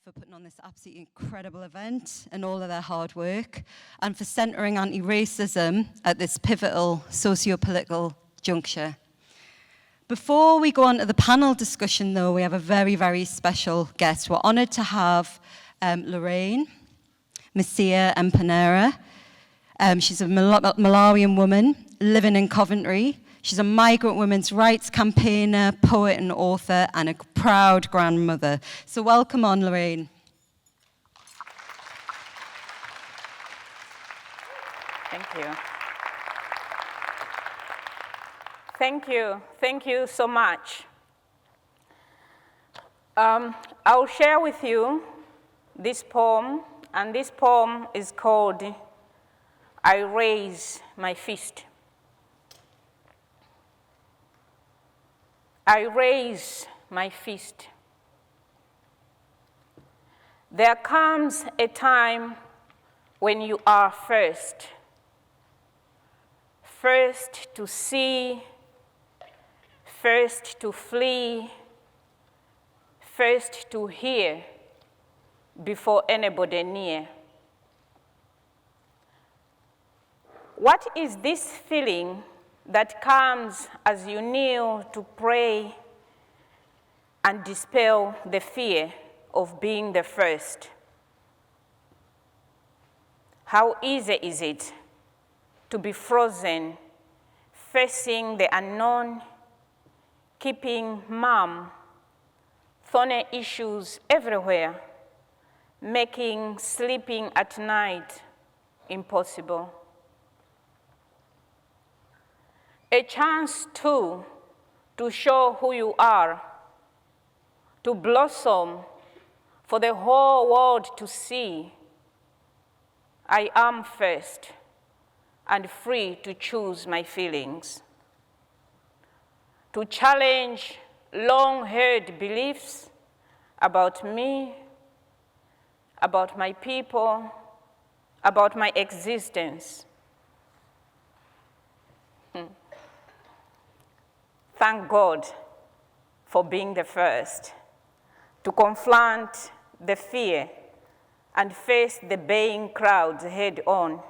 for putting on this absolutely incredible event and all of their hard work, and for centering anti-racism at this pivotal socio-political juncture. Before we go on to the panel discussion, though, we have a very, very special guest. We're honoured to have Loraine, Mponela. She's a Malawian woman living in Coventry. She's a migrant women's rights campaigner, poet and author, and a proud grandmother. So welcome on, Loraine. Thank you. Thank you. Thank you so much. I'll share with you this poem, and this poem is called I Raise My Fist. I raise my fist. There comes a time when you are first. First to see, first to flee, first to hear, before anybody near. What is this feeling that comes as you kneel to pray and dispel the fear of being the first? How easy is it to be frozen, facing the unknown, keeping mum, thorny issues everywhere, making sleeping at night impossible? A chance, too, to show who you are, to blossom for the whole world to see. I am first and free to choose my feelings, to challenge long-held beliefs about me, about my people, about my existence. Thank God for being the first to confront the fear and face the baying crowds head on.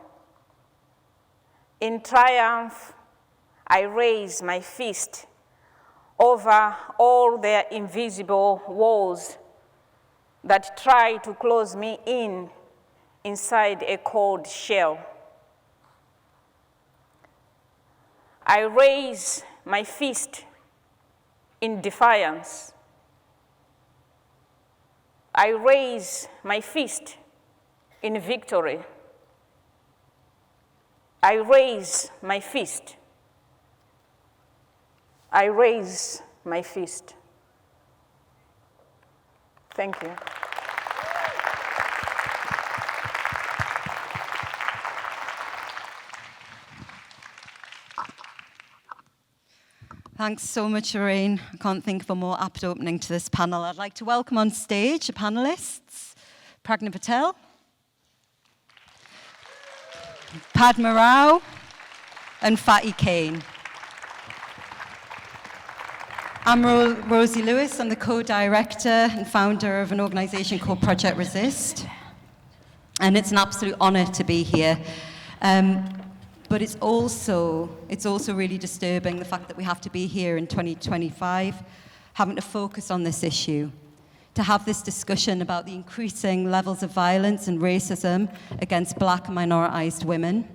In triumph, I raise my fist over all their invisible walls that try to close me in inside a cold shell. I raise my fist in defiance. I raise my fist in victory. I raise my fist. I raise my fist. Thank you. Thanks so much, Rosie. I can't think of a more apt opening to this panel. I'd like to welcome on stage the panelists, Pragna Patel, Padma and Faty Kane. I'm Rosie Lewis. I'm the co-director and founder of an organisation called Project Resist. And it's an absolute honour to be here. But it's also really disturbing, the fact that we have to be here in 2025, having to focus on this issue, to have this discussion about the increasing levels of violence and racism against Black and minoritised women,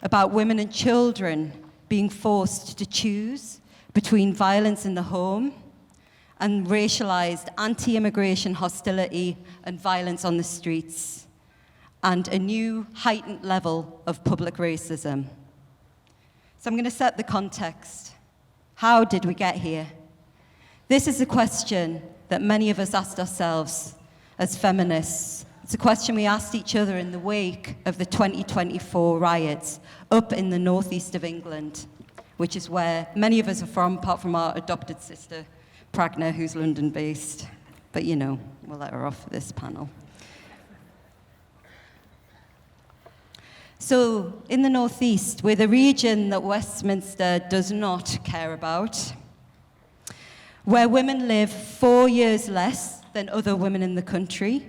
about women and children being forced to choose between violence in the home and racialised anti-immigration hostility and violence on the streets, and a new heightened level of public racism. So I'm going to set the context. How did we get here? This is a question that many of us asked ourselves as feminists. It's a question we asked each other in the wake of the 2024 riots up in the northeast of England, which is where many of us are from, apart from our adopted sister, Pragna, who's London-based. But you know, we'll let her off for this panel. So, in the northeast, we're the region that Westminster does not care about, where women live 4 years less than other women in the country,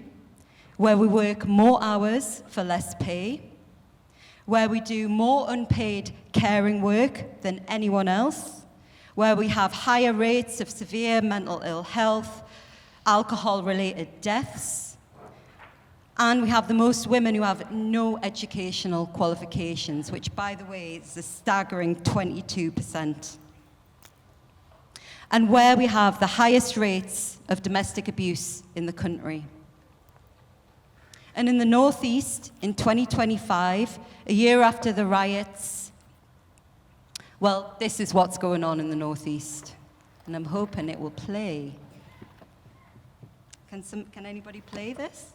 where we work more hours for less pay, where we do more unpaid caring work than anyone else, where we have higher rates of severe mental ill health, alcohol-related deaths, and we have the most women who have no educational qualifications, which, by the way, is a staggering 22%. And where we have the highest rates of domestic abuse in the country. And in the Northeast, in 2025, a year after the riots, well, this is what's going on in the Northeast. And I'm hoping it will play. Can anybody play this?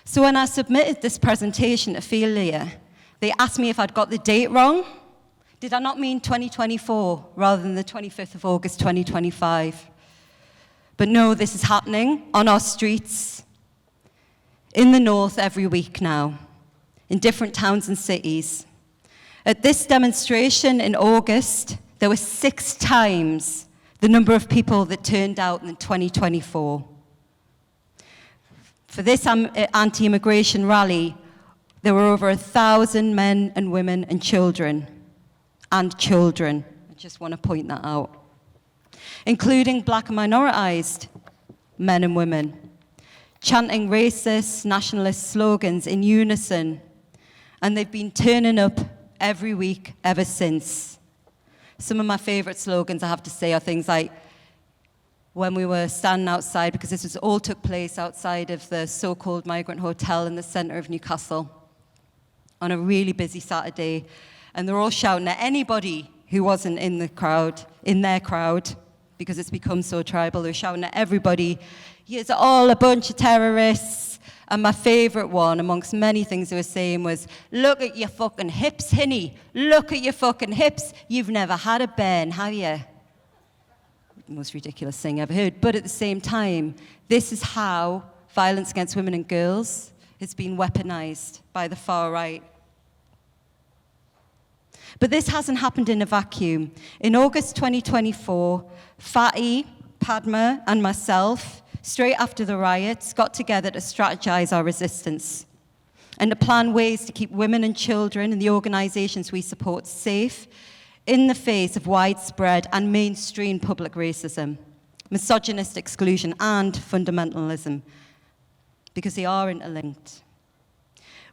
So when I submitted this presentation to FiLiA, they asked me if I'd got the date wrong. Did I not mean 2024 rather than the 25th of August 2025? But no, this is happening on our streets in the north every week now, in different towns and cities. At this demonstration in August, there were 6 times the number of people that turned out in 2024. For this anti-immigration rally, there were over 1,000 men and women and children. I just want to point that out. Including black and minoritized men and women, chanting racist, nationalist slogans in unison. And they've been turning up every week ever since. Some of my favorite slogans, I have to say, are things like, when we were standing outside, because this all took place outside of the so-called migrant hotel in the centre of Newcastle on a really busy Saturday, and they're all shouting at anybody who wasn't in their crowd, because it's become so tribal. They're shouting at everybody, you're all a bunch of terrorists. And my favourite one, amongst many things they were saying, was, look at your fucking hips, hinny. Look at your fucking hips. You've never had a burn, have you? Most ridiculous thing I've ever heard. But at the same time, this is how violence against women and girls has been weaponized by the far right. But this hasn't happened in a vacuum. In August 2024, Faty, Padma, and myself, straight after the riots, got together to strategize our resistance and to plan ways to keep women and children and the organizations we support safe in the face of widespread and mainstream public racism, misogynist exclusion, and fundamentalism, because they are interlinked.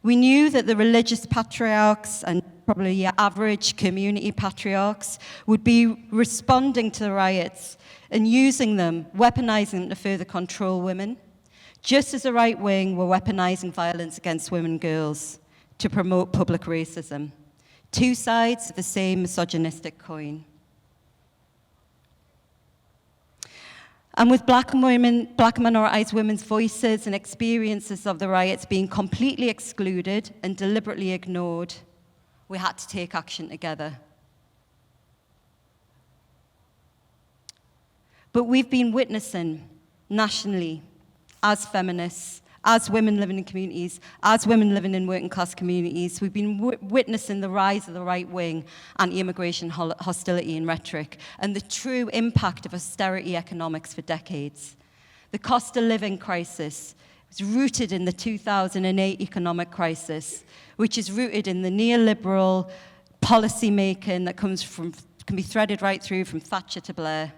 We knew that the religious patriarchs and probably your average community patriarchs would be responding to the riots and using them, weaponizing them to further control women, just as the right wing were weaponizing violence against women and girls to promote public racism. Two sides of the same misogynistic coin. And with black and minoritized women's voices and experiences of the riots being completely excluded and deliberately ignored, we had to take action together. But we've been witnessing nationally, as feminists, as women living in communities, as women living in working class communities, we've been witnessing the rise of the right wing anti-immigration hostility and rhetoric and the true impact of austerity economics for decades. The cost of living crisis was rooted in the 2008 economic crisis, which is rooted in the neoliberal policy making that can be threaded right through from Thatcher to Blair.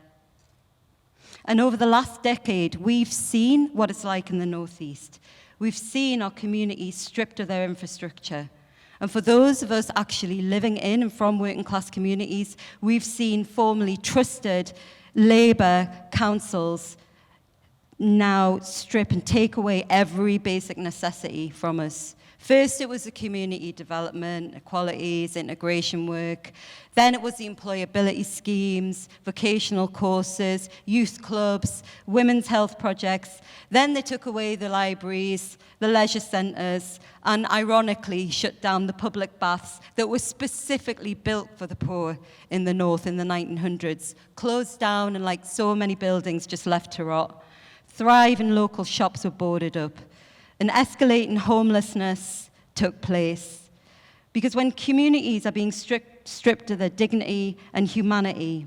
And over the last decade, we've seen what it's like in the Northeast. We've seen our communities stripped of their infrastructure. And for those of us actually living in and from working class communities, we've seen formerly trusted Labour councils now strip and take away every basic necessity from us. First, it was the community development, equalities, integration work. Then it was the employability schemes, vocational courses, youth clubs, women's health projects. Then they took away the libraries, the leisure centres, and ironically shut down the public baths that were specifically built for the poor in the north in the 1900s. Closed down, and like so many buildings, just left to rot. Thriving local shops were boarded up. An escalating homelessness took place. Because when communities are being stripped of their dignity and humanity,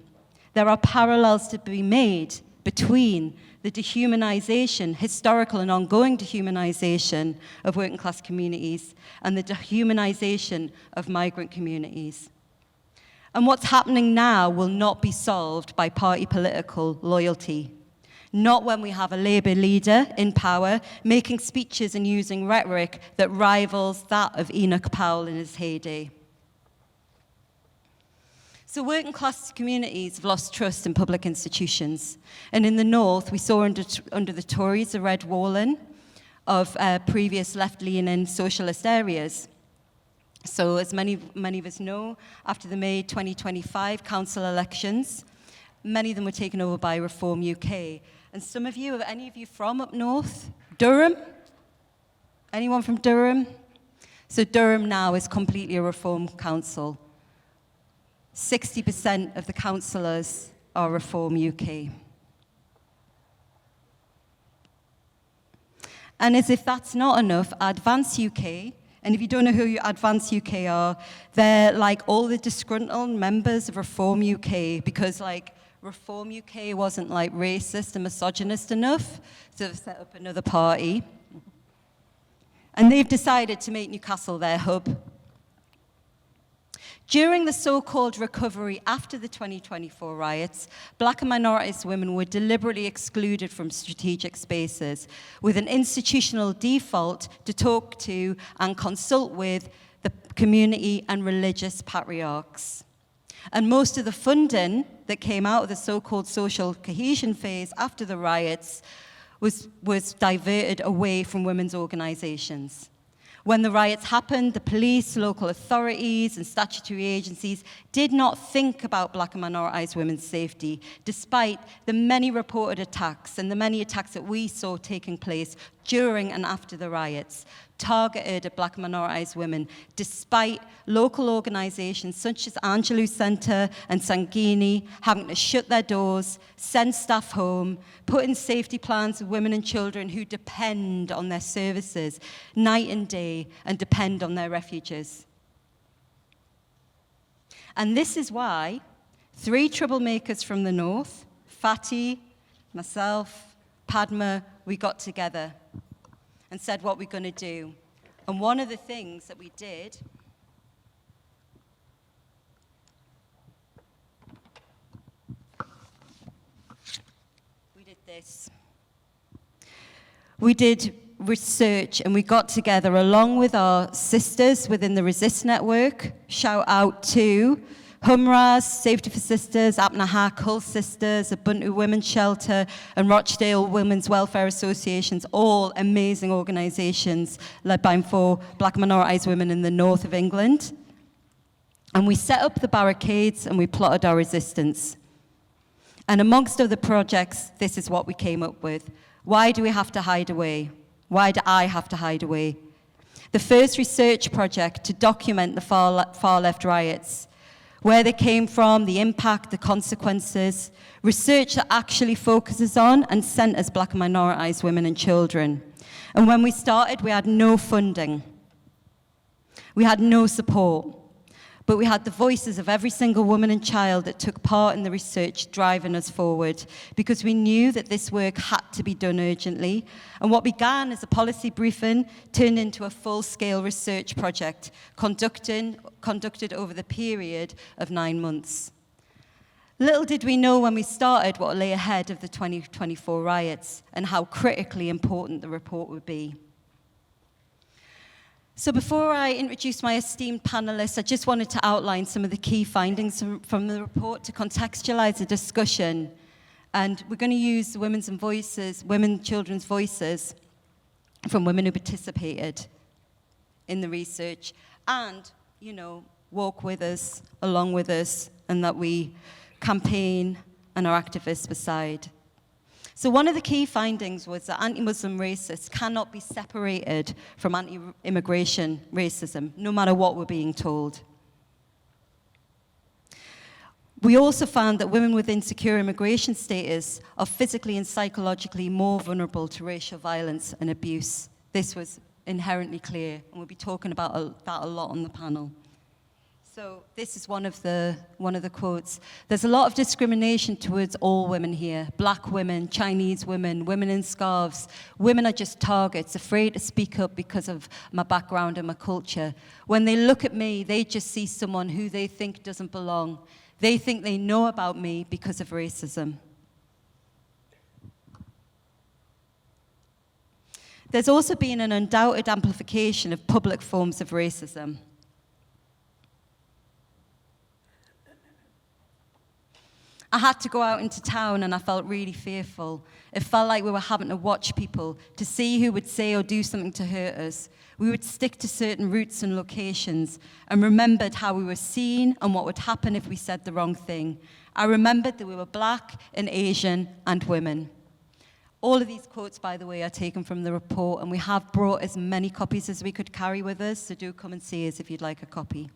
there are parallels to be made between the dehumanization, historical and ongoing dehumanization of working class communities and the dehumanization of migrant communities. And what's happening now will not be solved by party political loyalty. Not when we have a Labour leader in power making speeches and using rhetoric that rivals that of Enoch Powell in his heyday. So working class communities have lost trust in public institutions. And in the north, we saw under the Tories a red walling of previous left-leaning socialist areas. So as many of us know, after the May 2025 council elections, many of them were taken over by Reform UK. And some of you, are any of you from up north? Durham? Anyone from Durham? So Durham now is completely a Reform council. 60% of the councillors are Reform UK. And as if that's not enough, Advance UK, and if you don't know who Advance UK are, they're like all the disgruntled members of Reform UK, because like Reform UK wasn't like racist and misogynist enough to set up another party. And they've decided to make Newcastle their hub. During the so-called recovery after the 2024 riots, black and minoritized women were deliberately excluded from strategic spaces with an institutional default to talk to and consult with the community and religious patriarchs. And most of the funding that came out of the so-called social cohesion phase after the riots was diverted away from women's organizations. When the riots happened, the police, local authorities, and statutory agencies did not think about black and minoritized women's safety, despite the many reported attacks and the many attacks that we saw taking place during and after the riots, targeted at black and minoritized women, despite local organizations such as Angelou Centre and Sangini having to shut their doors, send staff home, put in safety plans of women and children who depend on their services night and day and depend on their refuges. And this is why 3 troublemakers from the north, Faty, myself, Padma, we got together and said what we're going to do. And one of the things that we did this. We did research and we got together along with our sisters within the Resist Network. Shout out to Humras, Safety for Sisters, Apnahak, Hull Sisters, Ubuntu Women's Shelter, and Rochdale Women's Welfare Associations, all amazing organisations led by 4 black minoritized women in the north of England. And we set up the barricades and we plotted our resistance. And amongst other projects, this is what we came up with. Why do we have to hide away? Why do I have to hide away? The first research project to document the far left riots, where they came from, the impact, the consequences, research that actually focuses on and centres black and minoritized women and children. And when we started, we had no funding. We had no support. But we had the voices of every single woman and child that took part in the research driving us forward, because we knew that this work had to be done urgently. And what began as a policy briefing turned into a full-scale research project conducted over the period of 9 months. Little did we know when we started what lay ahead of the 2024 riots and how critically important the report would be. So before I introduce my esteemed panelists, I just wanted to outline some of the key findings from the report to contextualize the discussion. And we're going to use women's children's voices from women who participated in the research and, you know, walk with us, along with us, and that we campaign and are activists beside. So one of the key findings was that anti-Muslim racists cannot be separated from anti-immigration racism, no matter what we're being told. We also found that women with insecure immigration status are physically and psychologically more vulnerable to racial violence and abuse. This was inherently clear, and we'll be talking about that a lot on the panel. So this is one of the quotes. There's a lot of discrimination towards all women here. Black women, Chinese women, women in scarves. Women are just targets, afraid to speak up because of my background and my culture. When they look at me, they just see someone who they think doesn't belong. They think they know about me because of racism. There's also been an undoubted amplification of public forms of racism. I had to go out into town and I felt really fearful. It felt like we were having to watch people to see who would say or do something to hurt us. We would stick to certain routes and locations and remembered how we were seen and what would happen if we said the wrong thing. I remembered that we were Black and Asian and women. All of these quotes, by the way, are taken from the report, and we have brought as many copies as we could carry with us, so do come and see us if you'd like a copy.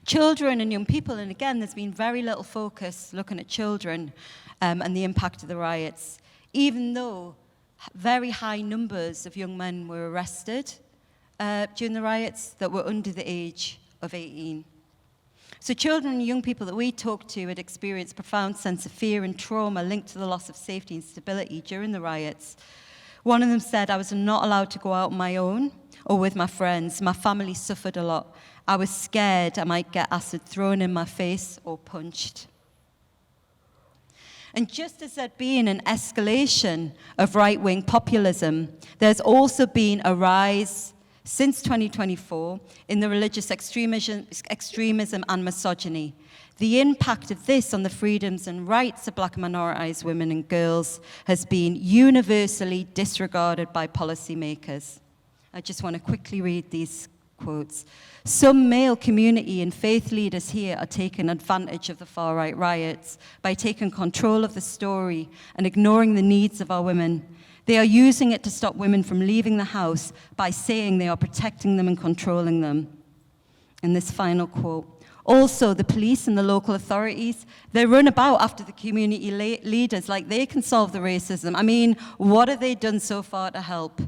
Children and young people, and again, there's been very little focus looking at children and the impact of the riots, even though very high numbers of young men were arrested during the riots that were under the age of 18. So children and young people that we talked to had experienced a profound sense of fear and trauma linked to the loss of safety and stability during the riots. One of them said, I was not allowed to go out on my own or with my friends. My family suffered a lot. I was scared I might get acid thrown in my face or punched. And just as there'd been an escalation of right-wing populism, there's also been a rise since 2024 in the religious extremism and misogyny. The impact of this on the freedoms and rights of Black and minoritized women and girls has been universally disregarded by policymakers. I just want to quickly read these quotes. Some male community and faith leaders here are taking advantage of the far-right riots by taking control of the story and ignoring the needs of our women. They are using it to stop women from leaving the house by saying they are protecting them and controlling them. And this final quote. Also, the police and the local authorities, they run about after the community leaders like they can solve the racism. I mean, what have they done so far to help?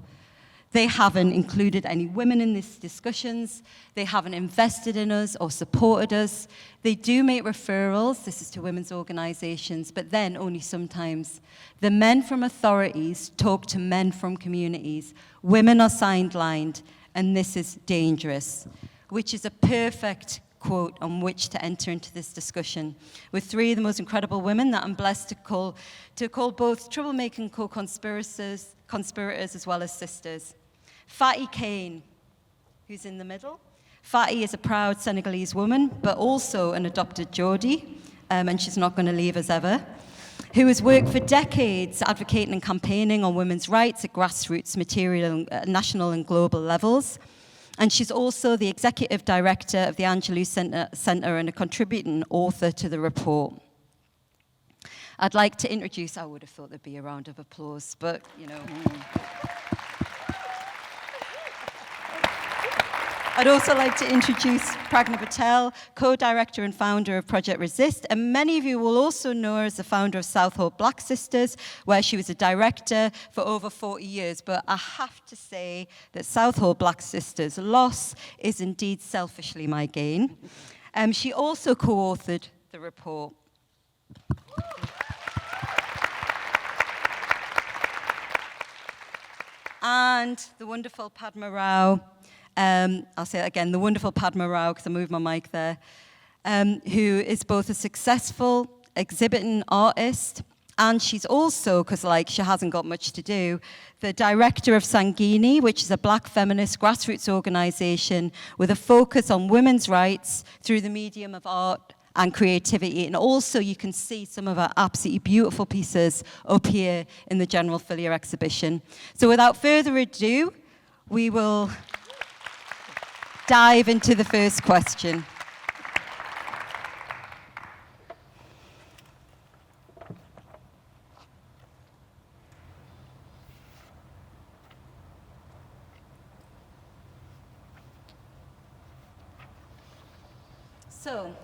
They haven't included any women in these discussions. They haven't invested in us or supported us. They do make referrals, this is to women's organizations, but then only sometimes. The men from authorities talk to men from communities. Women are sidelined, and this is dangerous, which is a perfect quote on which to enter into this discussion with three of the most incredible women that I'm blessed to call both troublemaking co-conspirators as well as sisters. Faty Kane, who's in the middle. Faty is a proud Senegalese woman, but also an adopted Geordie, and she's not going to leave us ever, who has worked for decades advocating and campaigning on women's rights at grassroots, material, national and global levels. And she's also the executive director of the Angelou Centre and a contributing author to the report. I'd like to introduce, I would have thought there'd be a round of applause, but, you know. I'd also like to introduce Pragna Patel, co-director and founder of Project Resist, and many of you will also know her as the founder of Southall Black Sisters, where she was a director for over 40 years. But I have to say that Southall Black Sisters' loss is indeed selfishly my gain. She also co-authored the report. And the wonderful Padma Rao, I'll say that again, the wonderful Padma Rao, because I moved my mic there, who is both a successful exhibiting artist, and she's also, because she hasn't got much to do, the director of Sanguini, which is a Black feminist grassroots organization with a focus on women's rights through the medium of art and creativity. And also you can see some of our absolutely beautiful pieces up here in the general FiLiA exhibition. So without further ado, we will dive into the first question. So,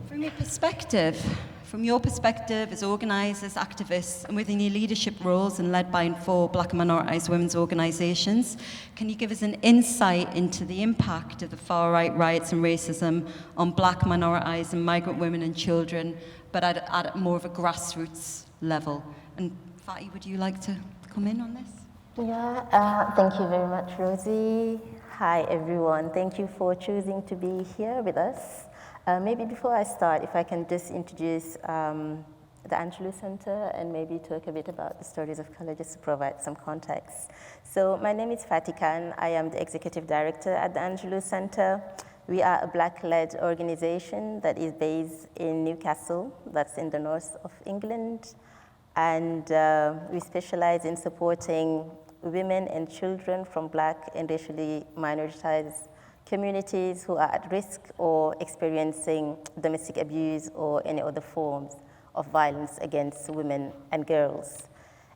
from your perspective as organisers, activists, and within your leadership roles and led by and for Black and minoritized women's organisations, can you give us an insight into the impact of the far-right riots and racism on Black, minoritized and migrant women and children, but at more of a grassroots level? And Faty, would you like to come in on this? Yeah, thank you very much, Rosie. Hi, everyone. Thank you for choosing to be here with us. Maybe before I start, if I can just introduce the Angelou Centre and maybe talk a bit about the stories of color, just to provide some context. So my name is Faty Kane. I am the Executive Director at the Angelou Centre. We are a Black-led organization that is based in Newcastle, that's in the north of England. And we specialize in supporting women and children from Black and racially minoritized communities who are at risk or experiencing domestic abuse or any other forms of violence against women and girls.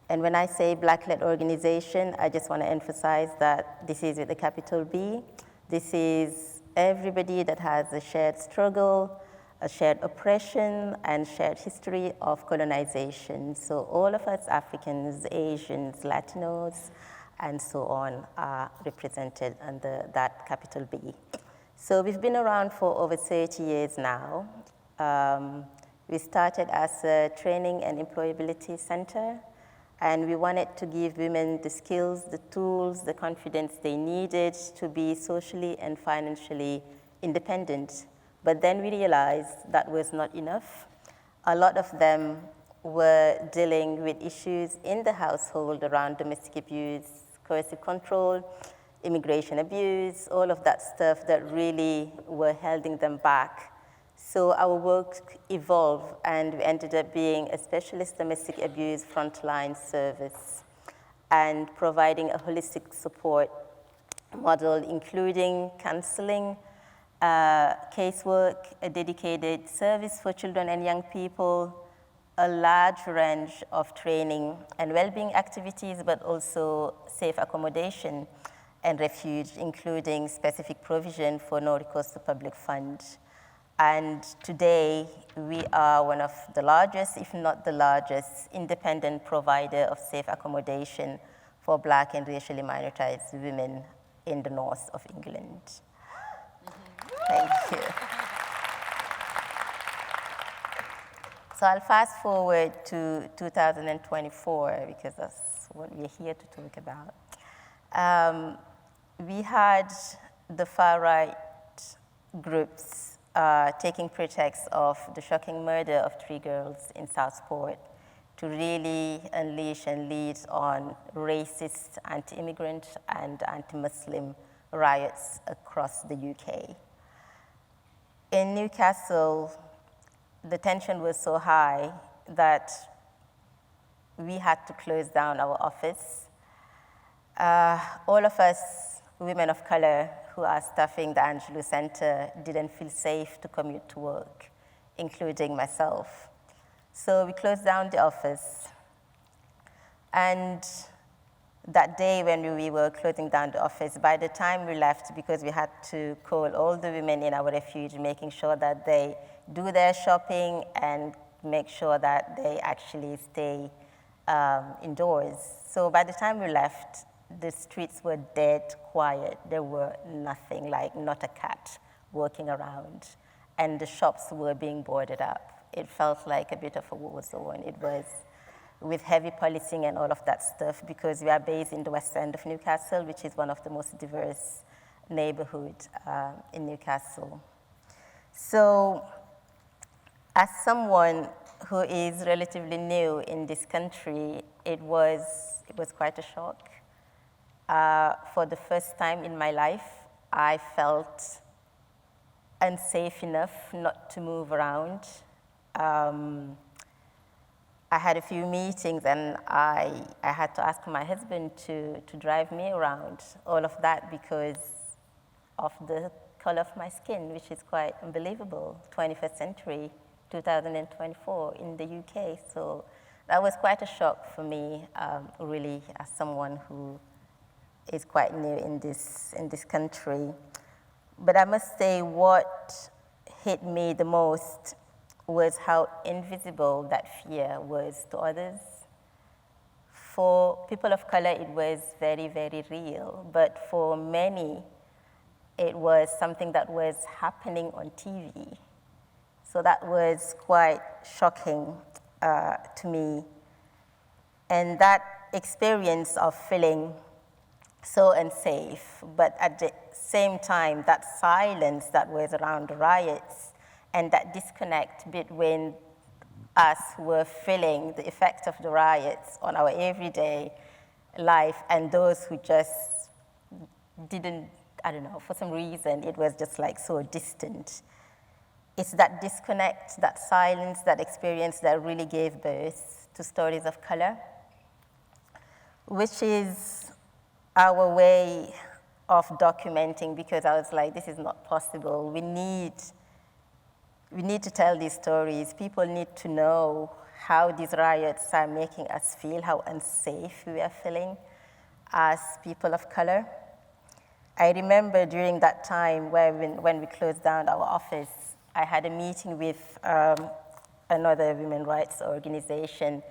And when I say Black-led organization, I just want to emphasize that this is with a capital B. This is everybody that has a shared struggle, a shared oppression, and shared history of colonization. So all of us Africans, Asians, Latinos, and so on are represented under that capital B. So we've been around for over 30 years now. We started as a training and employability center, and we wanted to give women the skills, the tools, the confidence they needed to be socially and financially independent. But then we realized that was not enough. A lot of them were dealing with issues in the household around domestic abuse, coercive control, immigration abuse, all of that stuff that really were holding them back. So our work evolved, and we ended up being a specialist domestic abuse frontline service and providing a holistic support model, including counseling, casework, a dedicated service for children and young people, a large range of training and well-being activities, but also safe accommodation and refuge, including specific provision for no recourse to public fund. And today, we are one of the largest, if not the largest, independent provider of safe accommodation for Black and racially minoritized women in the north of England. Thank you. So I'll fast forward to 2024 because that's what we're here to talk about. We had the far-right groups taking pretext of the shocking murder of 3 girls in Southport to really unleash and lead on racist, anti-immigrant, and anti-Muslim riots across the UK. In Newcastle, the tension was so high that we had to close down our office. All of us, women of color who are staffing the Angelou Centre, didn't feel safe to commute to work, including myself. So we closed down the office. And that day when we were closing down the office, by the time we left, because we had to call all the women in our refuge, making sure that they do their shopping and make sure that they actually stay indoors. So by the time we left, the streets were dead quiet. There were nothing, like not a cat walking around. And the shops were being boarded up. It felt like a bit of a war zone. It was with heavy policing and all of that stuff, because we are based in the west end of Newcastle, which is one of the most diverse neighborhoods in Newcastle. So as someone who is relatively new in this country, it was quite a shock. For the first time in my life, I felt unsafe enough not to move around. I had a few meetings, and I had to ask my husband to drive me around, all of that because of the color of my skin, which is quite unbelievable, 21st century, 2024 in the UK. So that was quite a shock for me, really, as someone who is quite new in this country. But I must say what hit me the most was how invisible that fear was to others. For people of color, it was very, very real, but for many, it was something that was happening on TV. So that was quite shocking to me. And that experience of feeling so unsafe, but at the same time, that silence that was around the riots and that disconnect between us who were feeling the effect of the riots on our everyday life and those who just didn't, I don't know, for some reason, it was just like so distant. It's that disconnect, that silence, that experience that really gave birth to Stories of Color, which is our way of documenting, because I was like, this is not possible. We need to tell these stories. People need to know how these riots are making us feel, how unsafe we are feeling as people of color. I remember during that time when we closed down our office, I had a meeting with another women's rights organization.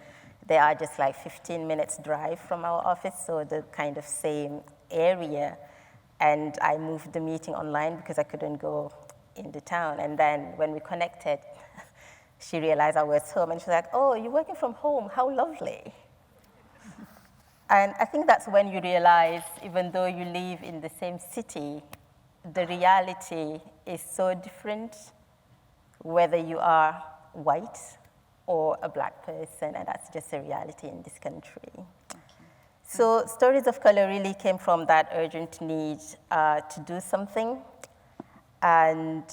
They are just like 15 minutes drive from our office, so the kind of same area. And I moved the meeting online because I couldn't go in the town. And then when we connected, she realized I was home, and she was like, oh, you're working from home, how lovely. And I think that's when you realize, even though you live in the same city, the reality is so different, whether you are white or a black person, and that's just a reality in this country. So Stories of Color really came from that urgent need to do something. And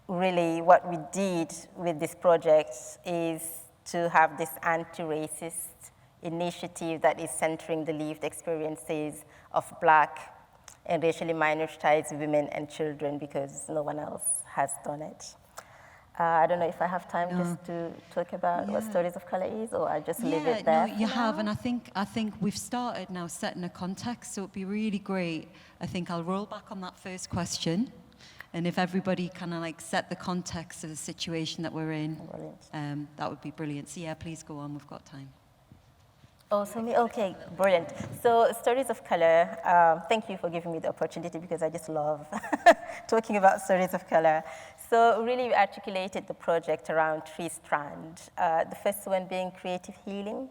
really what we did with this project is to have this anti-racist initiative that is centering the lived experiences of Black and racially minoritized women and children, because no one else has done it. I don't know if I have time just to talk about what Stories of Color is, or I just leave it there. No, you have, and I think we've started now setting a context, so it'd be really great. I think I'll roll back on that first question, and if everybody kind of like set the context of the situation that we're in, that would be brilliant. So yeah, please go on, we've got time. Oh, so me, okay, brilliant. So Stories of Color, thank you for giving me the opportunity, because I just love talking about Stories of Color. So really we articulated the project around 3 strands. The first one being creative healing.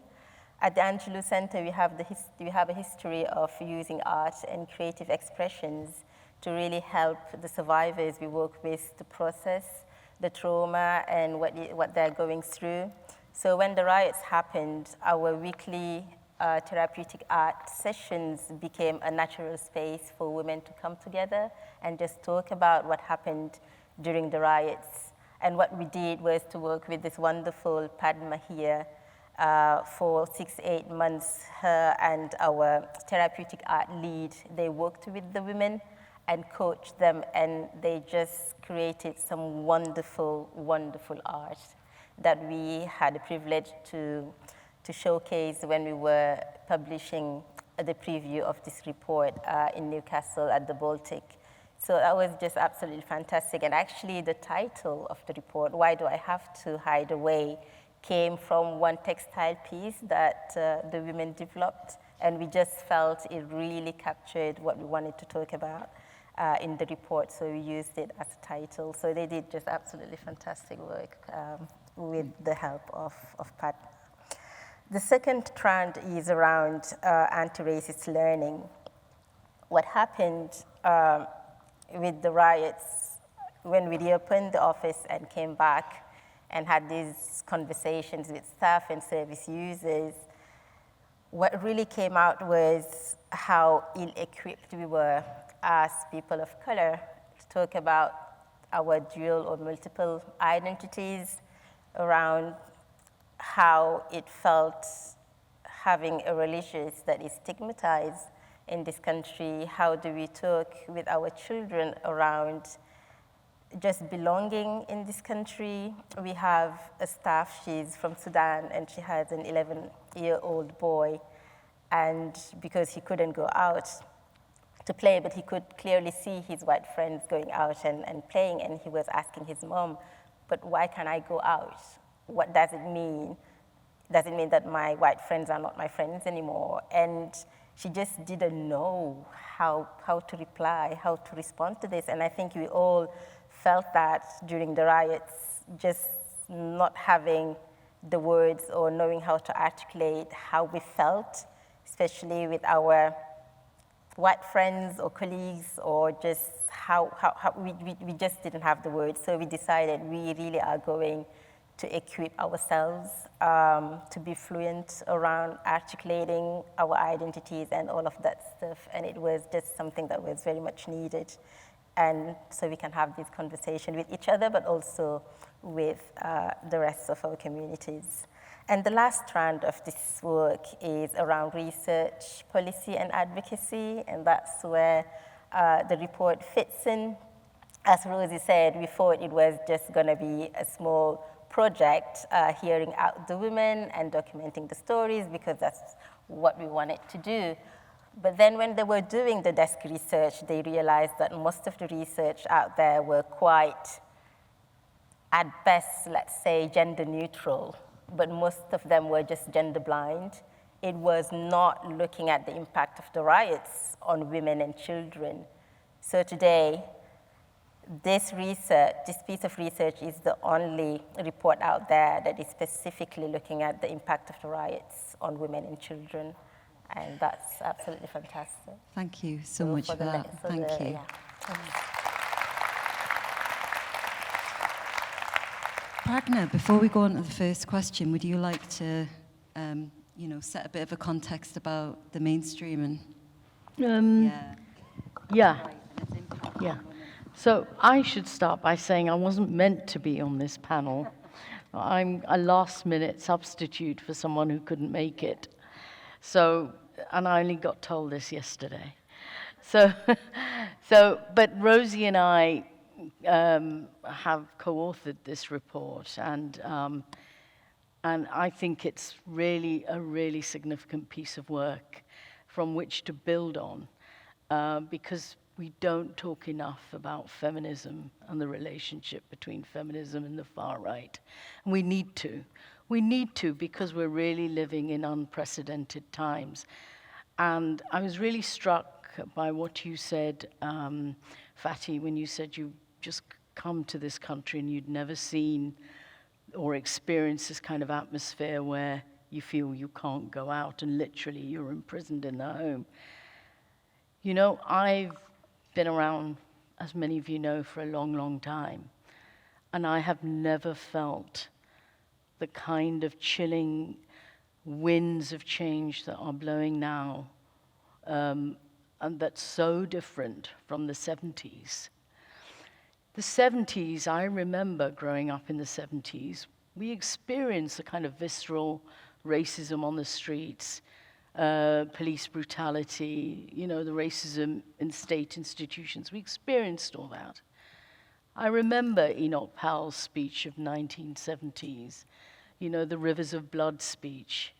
At the Angelou Centre, we have a history of using art and creative expressions to really help the survivors we work with to process the trauma and what they're going through. So when the riots happened, our weekly therapeutic art sessions became a natural space for women to come together and just talk about what happened during the riots. And what we did was to work with this wonderful Padma here for 6-8 months. Her and our therapeutic art lead, they worked with the women and coached them, and they just created some wonderful, wonderful art that we had the privilege to showcase when we were publishing the preview of this report in Newcastle at the Baltic. So that was just absolutely fantastic. And actually the title of the report, Why Do I Have to Hide Away, came from one textile piece that the women developed. And we just felt it really captured what we wanted to talk about in the report. So we used it as a title. So they did just absolutely fantastic work with the help of Padma. The second trend is around anti-racist learning. What happened with the riots, when we reopened the office and came back and had these conversations with staff and service users, what really came out was how ill-equipped we were as people of color to talk about our dual or multiple identities, around how it felt having a religion that is stigmatized in this country? How do we talk with our children around just belonging in this country? We have a staff, she's from Sudan, and she has an 11-year-old boy. And because he couldn't go out to play, but he could clearly see his white friends going out and playing, and he was asking his mom, but why can't I go out? What does it mean? Does it mean that my white friends are not my friends anymore? And she just didn't know how to reply, how to respond to this. And I think we all felt that during the riots, just not having the words or knowing how to articulate how we felt, especially with our white friends or colleagues, or just how we just didn't have the words. So we decided we really are going to equip ourselves to be fluent around articulating our identities and all of that stuff. And it was just something that was very much needed. And so we can have this conversation with each other, but also with the rest of our communities. And the last strand of this work is around research, policy, and advocacy, and that's where the report fits in. As Rosie said, we thought it was just going to be a small project, hearing out the women and documenting the stories, because that's what we wanted to do. But then when they were doing the desk research, they realized that most of the research out there were quite, at best, let's say, gender neutral, but most of them were just gender blind. It was not looking at the impact of the riots on women and children. So today, this piece of research is the only report out there that is specifically looking at the impact of the riots on women and children. And that's absolutely fantastic. Thank you so much for that. Thank you. Yeah. Pragna, before we go on to the first question, would you like to set a bit of a context about the mainstream and Yeah. So I should start by saying I wasn't meant to be on this panel. I'm a last-minute substitute for someone who couldn't make it. So, and I only got told this yesterday. But Rosie and I have co-authored this report, and I think it's really a really significant piece of work from which to build on, because we don't talk enough about feminism and the relationship between feminism and the far right. And we need to. We need to, because we're really living in unprecedented times. And I was really struck by what you said, Faty, when you said you just come to this country and you'd never seen or experienced this kind of atmosphere where you feel you can't go out and literally you're imprisoned in the home. You know, I've been around, as many of you know, for a long, long time, and I have never felt the kind of chilling winds of change that are blowing now, and that's so different from the 70s. The 70s, I remember growing up in the 70s, we experienced a kind of visceral racism on the streets, police brutality, the racism in state institutions. We experienced all that. I remember Enoch Powell's speech of 1970s, the Rivers of Blood speech,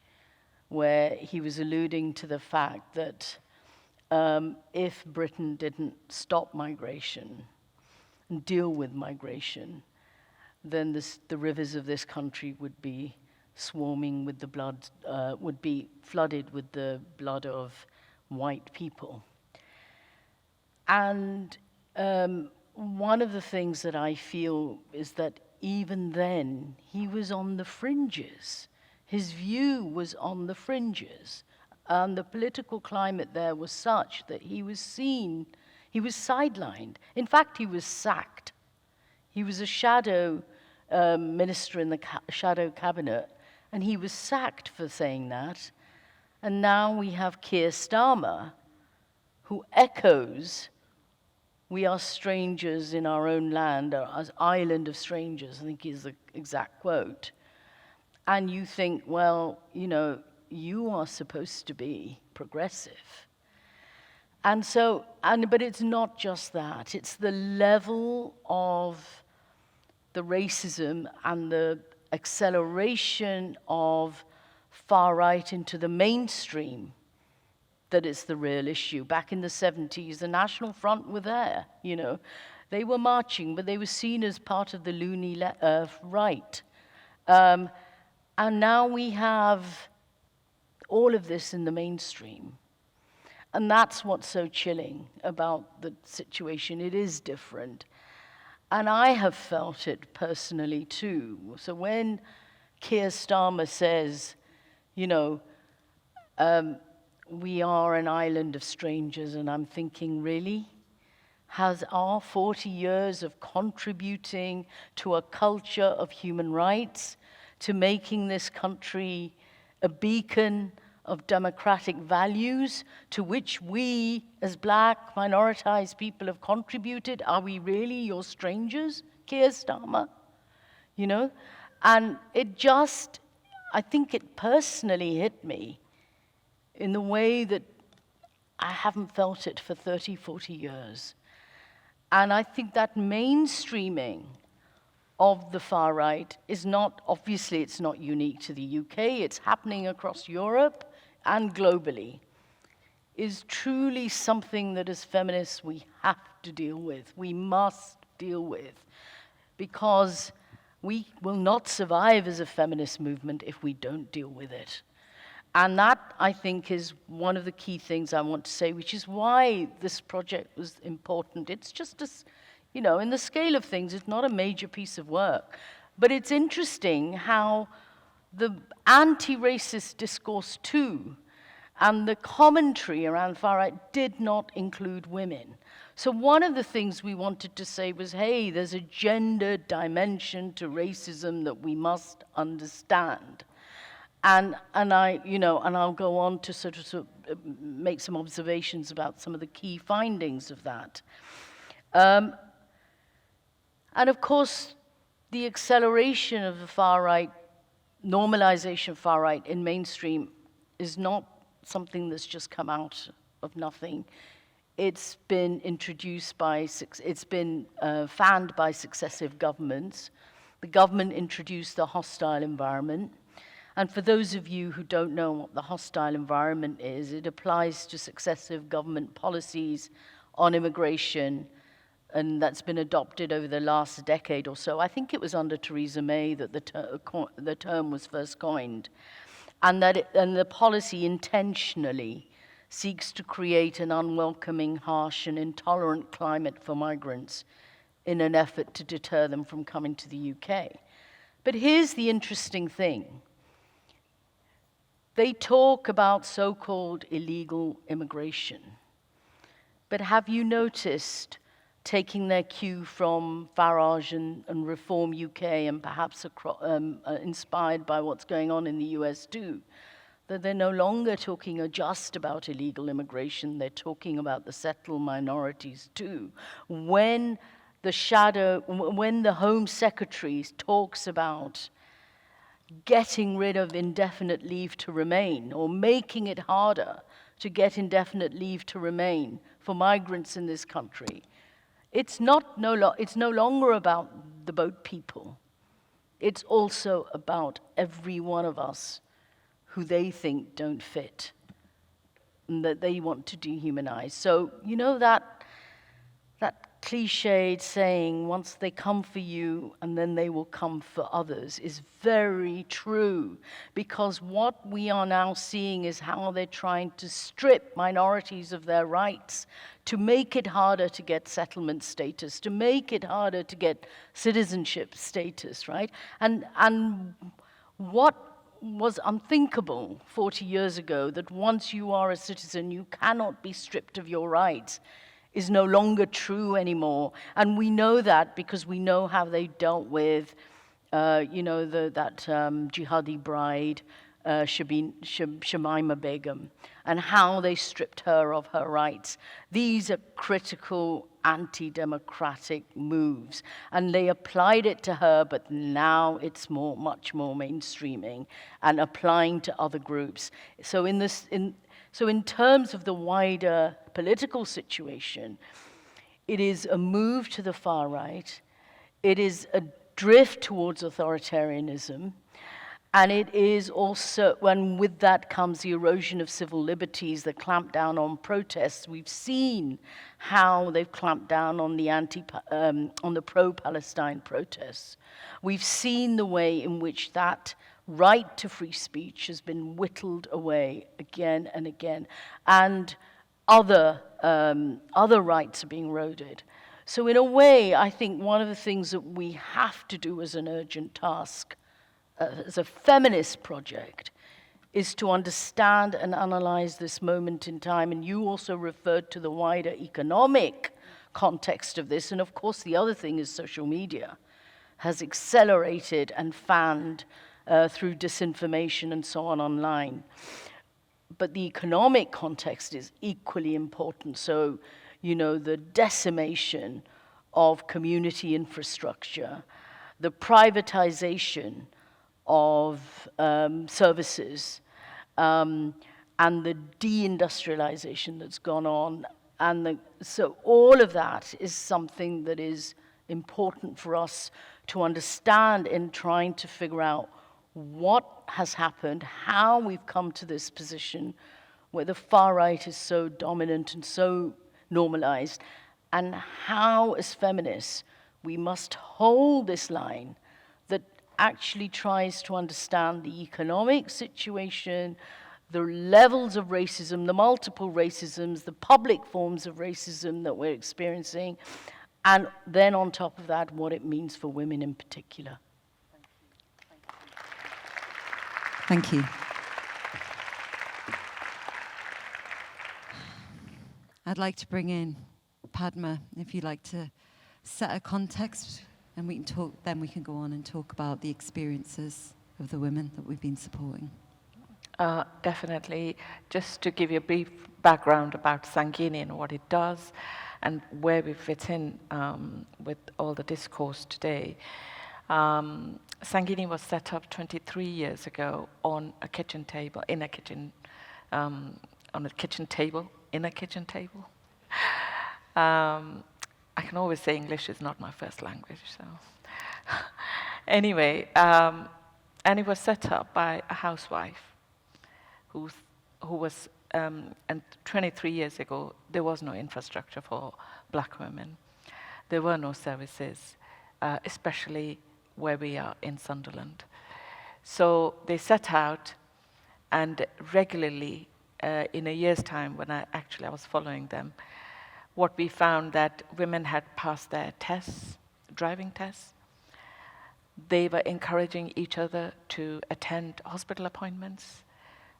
where he was alluding to the fact that if Britain didn't stop migration and deal with migration, then the rivers of this country would be swarming with the blood, would be flooded with the blood of white people. And one of the things that I feel is that even then, he was on the fringes. His view was on the fringes. And the political climate there was such that he was seen, he was sidelined. In fact, he was sacked. He was a shadow minister in the shadow cabinet, and he was sacked for saying that. And now we have Keir Starmer, who echoes, "We are strangers in our own land," or "as island of strangers," I think is the exact quote. And you think, well, you are supposed to be progressive. But it's not just that. It's the level of the racism and the acceleration of far right into the mainstream that is the real issue. Back in the 70s, the National Front were there, you know. They were marching, but they were seen as part of the loony right. And now we have all of this in the mainstream. And that's what's so chilling about the situation. It is different. And I have felt it personally too. So when Keir Starmer says, you know, we are an island of strangers, and I'm thinking, really? Has our 40 years of contributing to a culture of human rights, to making this country a beacon of democratic values to which we, as black, minoritized people, have contributed? Are we really your strangers, Keir Starmer? You know? And it just, I think it personally hit me in the way that I haven't felt it for 30, 40 years. And I think that mainstreaming of the far right is not, obviously it's not unique to the UK, it's happening across Europe and globally, is truly something that as feminists we have to deal with, we must deal with, because we will not survive as a feminist movement if we don't deal with it. And that, I think, is one of the key things I want to say, which is why this project was important. It's just, you know, in the scale of things, it's not a major piece of work. But it's interesting how the anti-racist discourse too, and the commentary around far right did not include women. So one of the things we wanted to say was, hey, there's a gender dimension to racism that we must understand. And I'll go on to sort of make some observations about some of the key findings of that. And of course, the acceleration of the far right, normalization of far right in mainstream is not something that's just come out of nothing. It's been introduced by, it's been fanned by successive governments. The government introduced the hostile environment. And for those of you who don't know what the hostile environment is, it applies to successive government policies on immigration, and that's been adopted over the last decade or so. I think it was under Theresa May that the term was first coined, and the policy intentionally seeks to create an unwelcoming, harsh, and intolerant climate for migrants in an effort to deter them from coming to the UK. But here's the interesting thing. They talk about so-called illegal immigration. But have you noticed, taking their cue from Farage and Reform UK, and perhaps inspired by what's going on in the US too, that they're no longer talking just about illegal immigration, they're talking about the settled minorities too. When the Home Secretary talks about getting rid of indefinite leave to remain, or making it harder to get indefinite leave to remain for migrants in this country, it's no longer about the boat people. It's also about every one of us who they think don't fit and that they want to dehumanize. So, you know that cliched saying, once they come for you and then they will come for others, is very true, because what we are now seeing is how they're trying to strip minorities of their rights, to make it harder to get settlement status, to make it harder to get citizenship status, right? And what was unthinkable 40 years ago, that once you are a citizen, you cannot be stripped of your rights, is no longer true anymore. And we know that because we know how they dealt with, that jihadi bride, Shamima Begum, and how they stripped her of her rights. These are critical anti-democratic moves, and they applied it to her, but now it's much more mainstreaming and applying to other groups. So in terms of the wider political situation. It is a move to the far right. It is a drift towards authoritarianism. And it is also, when with that comes the erosion of civil liberties, the clamp down on protests. We've seen how they've clamped down on the pro-Palestine protests. We've seen the way in which that right to free speech has been whittled away again and again, and other rights are being eroded. So in a way, I think one of the things that we have to do as an urgent task, as a feminist project, is to understand and analyze this moment in time. And you also referred to the wider economic context of this. And of course, the other thing is social media has accelerated and fanned through disinformation and so on online. But the economic context is equally important. So, you know, the decimation of community infrastructure, the privatization of services, and the deindustrialization that's gone on. So all of that is something that is important for us to understand in trying to figure out what has happened, how we've come to this position where the far right is so dominant and so normalized, and how, as feminists, we must hold this line that actually tries to understand the economic situation, the levels of racism, the multiple racisms, the public forms of racism that we're experiencing, and then on top of that, what it means for women in particular. Thank you. I'd like to bring in Padma, if you'd like to set a context, and we can talk. Then we can go on and talk about the experiences of the women that we've been supporting. Definitely. Just to give you a brief background about Sanguini and what it does, and where we fit in with all the discourse today. Sanguini was set up 23 years ago on a kitchen table, in a kitchen, on a kitchen table, in a kitchen table. I can always say English is not my first language, so. Anyway, and it was set up by a housewife who was, and 23 years ago, there was no infrastructure for black women. There were no services, especially where we are in Sunderland. So they set out, and regularly, in a year's time, when I was following them, what we found that women had passed their tests, driving tests. They were encouraging each other to attend hospital appointments.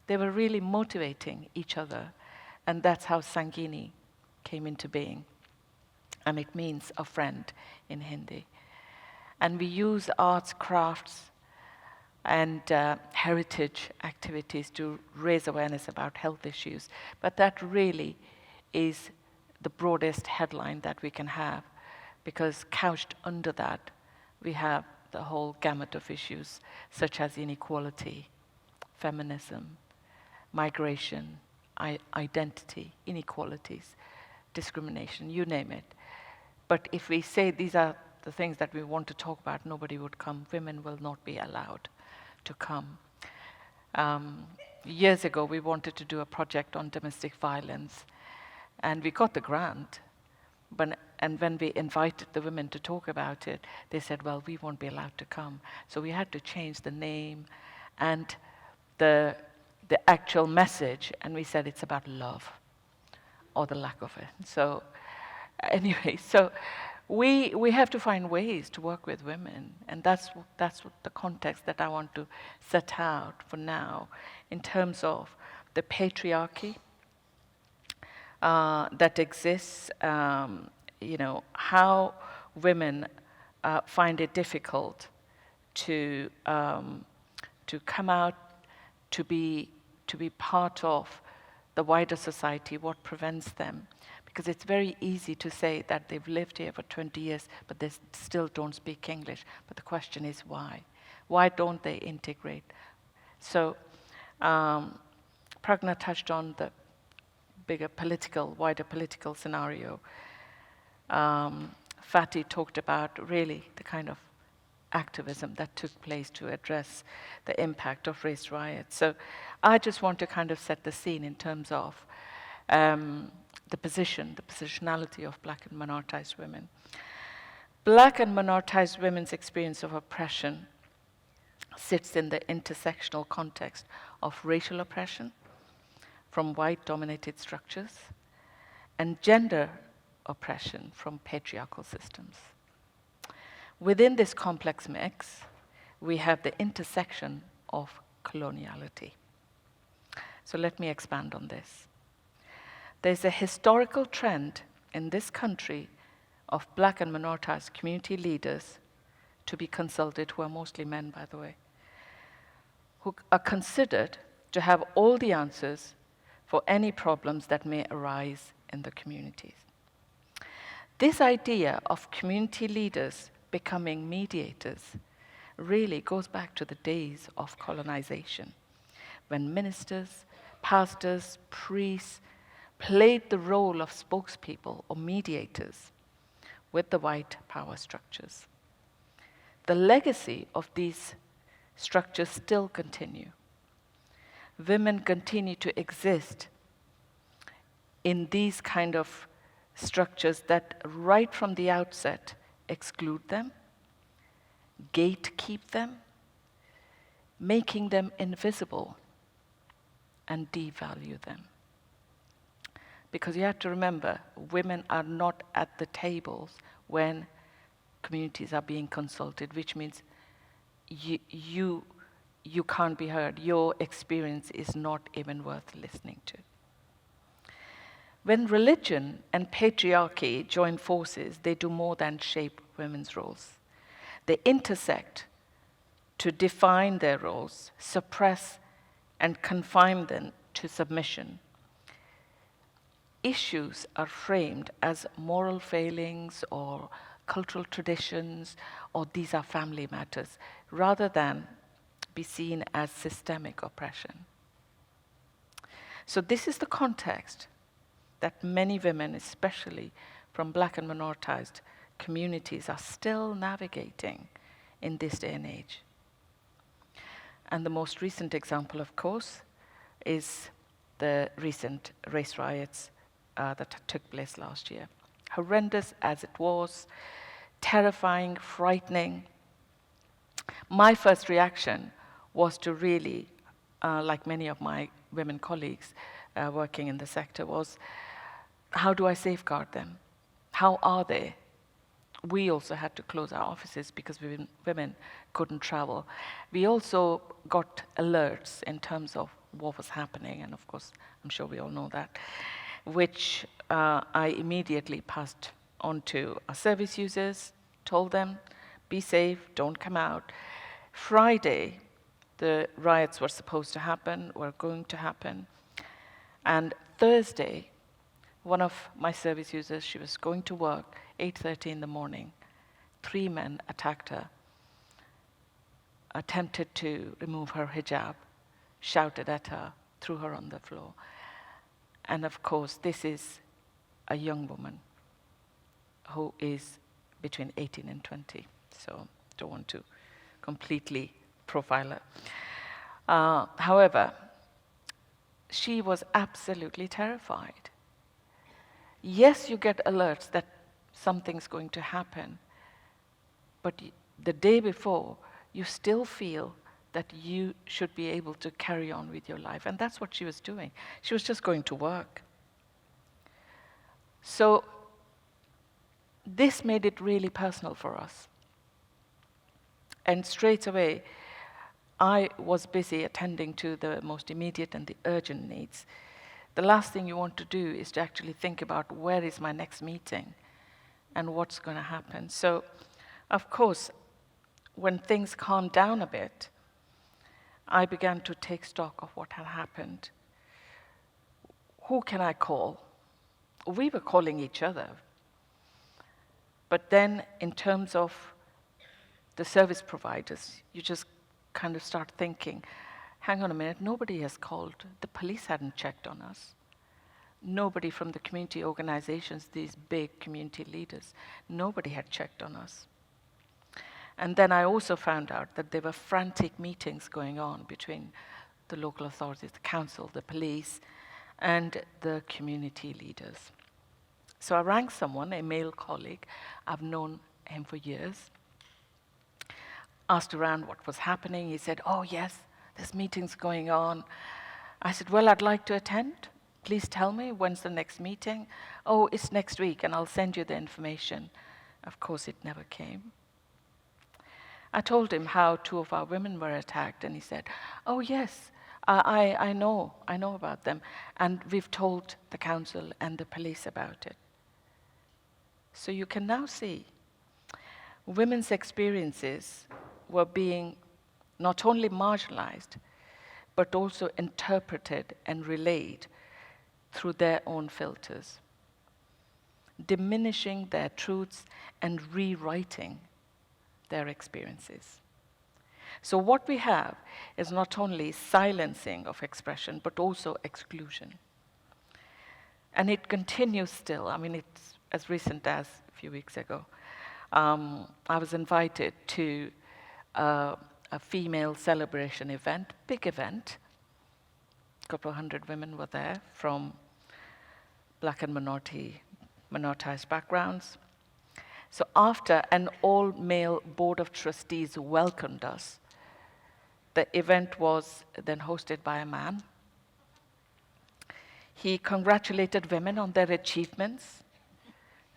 They were really motivating each other, and that's how Sanguini came into being. And it means a friend in Hindi. And we use arts, crafts, and heritage activities to raise awareness about health issues. But that really is the broadest headline that we can have, because couched under that, we have the whole gamut of issues, such as inequality, feminism, migration, identity, inequalities, discrimination, you name it. But if we say these are the things that we want to talk about, nobody would come. Women will not be allowed to come. Years ago, we wanted to do a project on domestic violence, and we got the grant. And when we invited the women to talk about it, they said, well, we won't be allowed to come. So we had to change the name and the actual message, and we said it's about love, or the lack of it. So anyway, so we have to find ways to work with women, and that's what the context that I want to set out for now, in terms of the patriarchy that exists, how women find it difficult to come out, to be part of the wider society, what prevents them. Because it's very easy to say that they've lived here for 20 years, but they still don't speak English. But the question is why? Why don't they integrate? So Pragna touched on the bigger political, wider political scenario. Faty talked about really the kind of activism that took place to address the impact of race riots. So I just want to kind of set the scene in terms of the positionality of Black and minoritized women. Black and minoritized women's experience of oppression sits in the intersectional context of racial oppression from white-dominated structures and gender oppression from patriarchal systems. Within this complex mix, we have the intersection of coloniality. So let me expand on this. There's a historical trend in this country of Black and minoritized community leaders to be consulted, who are mostly men, by the way, who are considered to have all the answers for any problems that may arise in the communities. This idea of community leaders becoming mediators really goes back to the days of colonization, when ministers, pastors, priests played the role of spokespeople or mediators with the white power structures. The legacy of these structures still continue. Women continue to exist in these kind of structures that right from the outset exclude them, gatekeep them, making them invisible, and devalue them. Because you have to remember, women are not at the tables when communities are being consulted, which means you can't be heard. Your experience is not even worth listening to. When religion and patriarchy join forces, they do more than shape women's roles. They intersect to define their roles, suppress and confine them to submission. Issues are framed as moral failings or cultural traditions, or these are family matters, rather than be seen as systemic oppression. So this is the context that many women, especially from Black and minoritized communities, are still navigating in this day and age. And the most recent example, of course, is the recent race riots that took place last year. Horrendous as it was, terrifying, frightening. My first reaction was to really, like many of my women colleagues working in the sector, was how do I safeguard them? How are they? We also had to close our offices because women couldn't travel. We also got alerts in terms of what was happening, and of course, I'm sure we all know that, which I immediately passed on to our service users, told them, be safe, don't come out. Friday, the riots were supposed to happen, were going to happen. And Thursday, one of my service users, she was going to work, 8:30 in the morning. 3 men attacked her, attempted to remove her hijab, shouted at her, threw her on the floor. And of course, this is a young woman who is between 18 and 20. So don't want to completely profile her. However, she was absolutely terrified. Yes, you get alerts that something's going to happen, but the day before, you still feel that you should be able to carry on with your life. And that's what she was doing. She was just going to work. So this made it really personal for us. And straight away, I was busy attending to the most immediate and the urgent needs. The last thing you want to do is to actually think about where is my next meeting and what's going to happen. So, of course, when things calmed down a bit, I began to take stock of what had happened. Who can I call? We were calling each other. But then, in terms of the service providers, you just kind of start thinking, hang on a minute, nobody has called. The police hadn't checked on us. nobody from the community organizations, these big community leaders, nobody had checked on us. And then I also found out that there were frantic meetings going on between the local authorities, the council, the police, and the community leaders. So I rang someone, a male colleague, I've known him for years, asked around what was happening. He said, oh yes, there's meetings going on. I said, well, I'd like to attend. Please tell me, when's the next meeting? Oh, it's next week, and I'll send you the information. Of course, it never came. I told him how 2 of our women were attacked, and he said, oh yes, I know about them, and we've told the council and the police about it. So you can now see women's experiences were being not only marginalized, but also interpreted and relayed through their own filters, diminishing their truths and rewriting their experiences. So what we have is not only silencing of expression, but also exclusion. And it continues still. I mean, it's as recent as a few weeks ago. I was invited to a female celebration event, big event. A couple of hundred women were there from Black and minoritized backgrounds. So after an all-male board of trustees welcomed us, the event was then hosted by a man. He congratulated women on their achievements.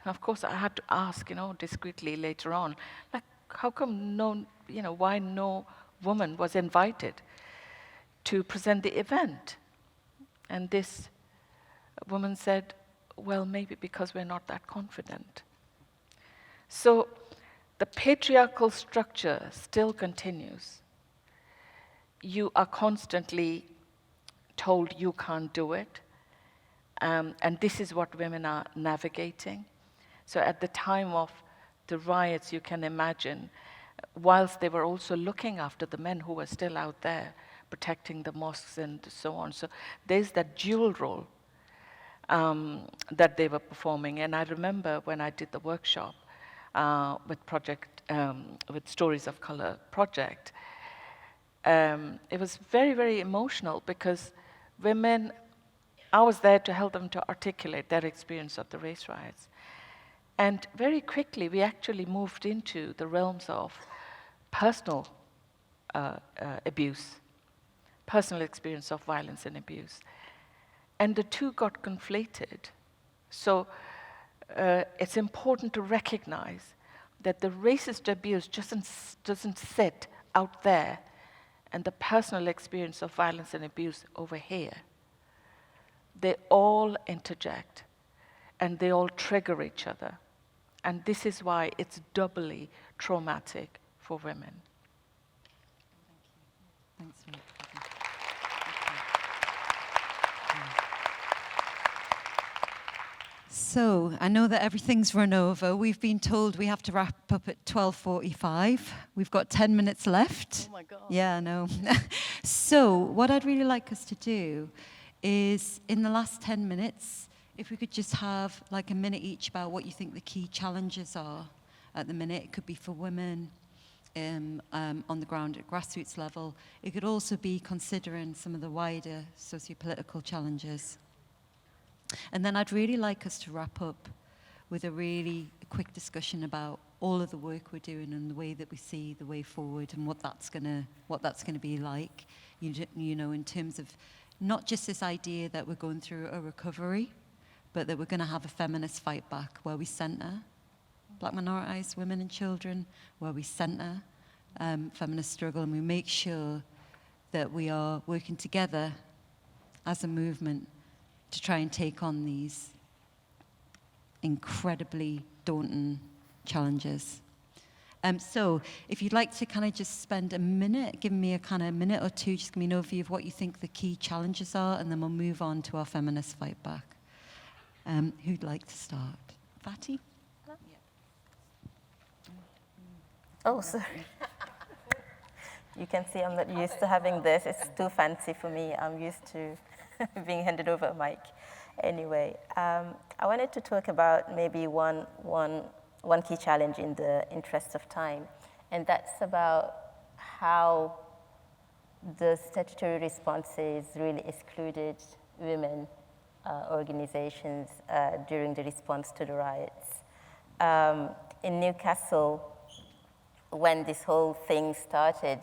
Of course, I had to ask, discreetly later on, like, how come why no woman was invited to present the event? And this woman said, well, maybe because we're not that confident. So the patriarchal structure still continues. You are constantly told you can't do it. And this is what women are navigating. So at the time of the riots, you can imagine, whilst they were also looking after the men who were still out there, protecting the mosques and so on. So there's that dual role that they were performing. And I remember when I did the workshop with Stories of Color project, it was very, very emotional because women, I was there to help them to articulate their experience of the race riots. And very quickly, we actually moved into the realms of personal abuse, personal experience of violence and abuse. And the two got conflated. So it's important to recognize that the racist abuse doesn't sit out there and the personal experience of violence and abuse over here. They all interject and they all trigger each other. And this is why it's doubly traumatic for women. Thanks very much. So, I know that everything's run over. We've been told we have to wrap up at 12:45. We've got 10 minutes left. Oh my God. Yeah, I know. So, what I'd really like us to do is, in the last 10 minutes, if we could just have like a minute each about what you think the key challenges are at the minute. It could be for women on the ground at grassroots level. It could also be considering some of the wider socio-political challenges. And then I'd really like us to wrap up with a really quick discussion about all of the work we're doing and the way that we see the way forward and what that's gonna be like. You know, in terms of not just this idea that we're going through a recovery, but that we're going to have a feminist fight back where we centre Black minoritized women and children, where we centre feminist struggle, and we make sure that we are working together as a movement to try and take on these incredibly daunting challenges. So if you'd like to kind of just spend a minute, give me a kind of minute or two, just give me an overview of what you think the key challenges are, and then we'll move on to our feminist fight back. Who'd like to start? Faty? Oh, sorry. You can see I'm not used to having this. It's too fancy for me. I'm used to being handed over a mic. Anyway, I wanted to talk about maybe one key challenge in the interest of time, and that's about how the statutory responses really excluded women organizations during the response to the riots. In Newcastle, when this whole thing started,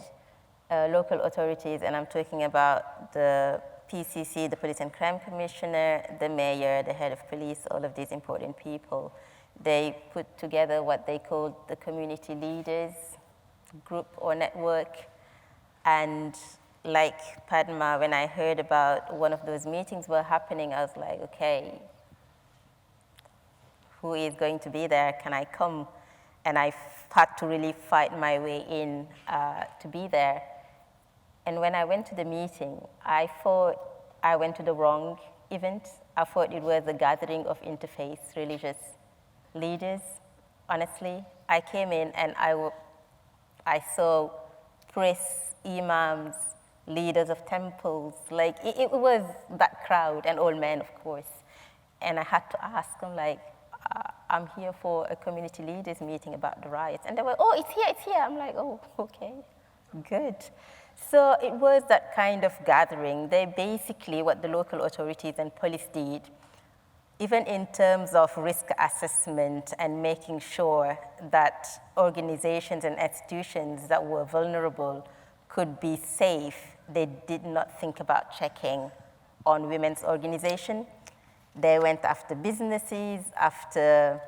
local authorities, and I'm talking about the PCC, the Police and Crime Commissioner, the mayor, the head of police, all of these important people, they put together what they called the community leaders group or network. And like Padma, when I heard about one of those meetings were happening, I was like, okay, who is going to be there? Can I come? And I had to really fight my way in to be there. And when I went to the meeting, I thought I went to the wrong event. I thought it was a gathering of interfaith religious leaders, honestly. I came in and I saw priests, imams, leaders of temples. Like, it was that crowd, and all men, of course. And I had to ask them, like, I'm here for a community leaders meeting about the riots. And they were, oh, it's here. I'm like, oh, okay, good. So it was that kind of gathering. They basically, what the local authorities and police did, even in terms of risk assessment and making sure that organizations and institutions that were vulnerable could be safe, they did not think about checking on women's organization. They went after businesses, after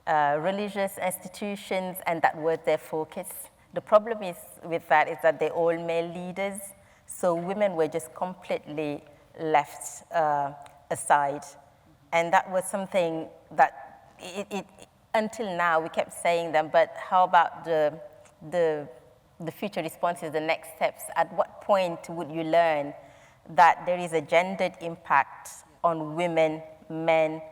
religious institutions, and that was their focus. The problem is with that is that they're all male leaders, so women were just completely left aside. And that was something that until now we kept saying them, but how about the future responses, the next steps? At what point would you learn that there is a gendered impact on women, men,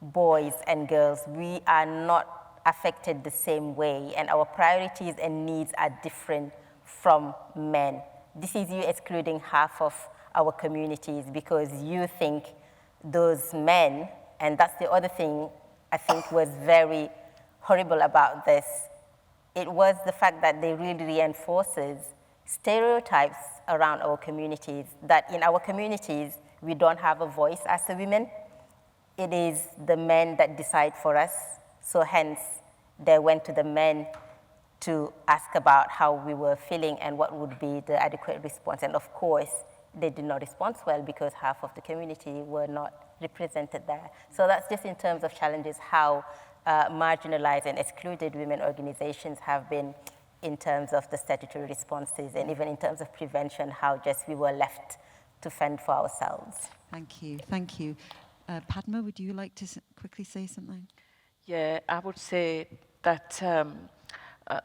boys, and girls? We are not affected the same way, and our priorities and needs are different from men. This is you excluding half of our communities because you think those men, and that's the other thing I think was very horrible about this, it was the fact that they really reinforces stereotypes around our communities, that in our communities, we don't have a voice as a women. It is the men that decide for us. So hence, they went to the men to ask about how we were feeling and what would be the adequate response. And of course, they did not respond well because half of the community were not represented there. So that's just in terms of challenges, how marginalized and excluded women organizations have been in terms of the statutory responses, and even in terms of prevention, how just we were left to fend for ourselves. Thank you, thank you. Padma, would you like to quickly say something? Yeah, I would say that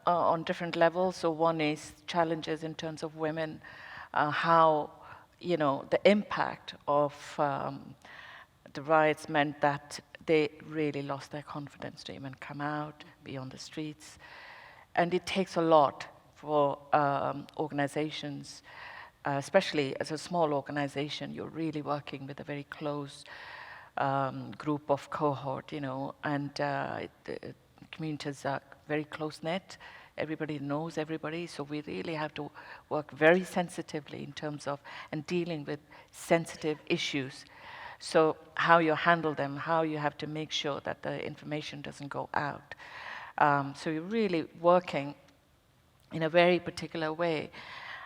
on different levels. So one is challenges in terms of women, how, you know, the impact of the riots meant that they really lost their confidence to even come out, be on the streets. And it takes a lot for organizations, especially as a small organization, you're really working with a very close group of cohort, you know, and the communities are very close-knit. Everybody knows everybody, so we really have to work very sensitively in terms of and dealing with sensitive issues. So how you handle them, how you have to make sure that the information doesn't go out. So you're really working in a very particular way.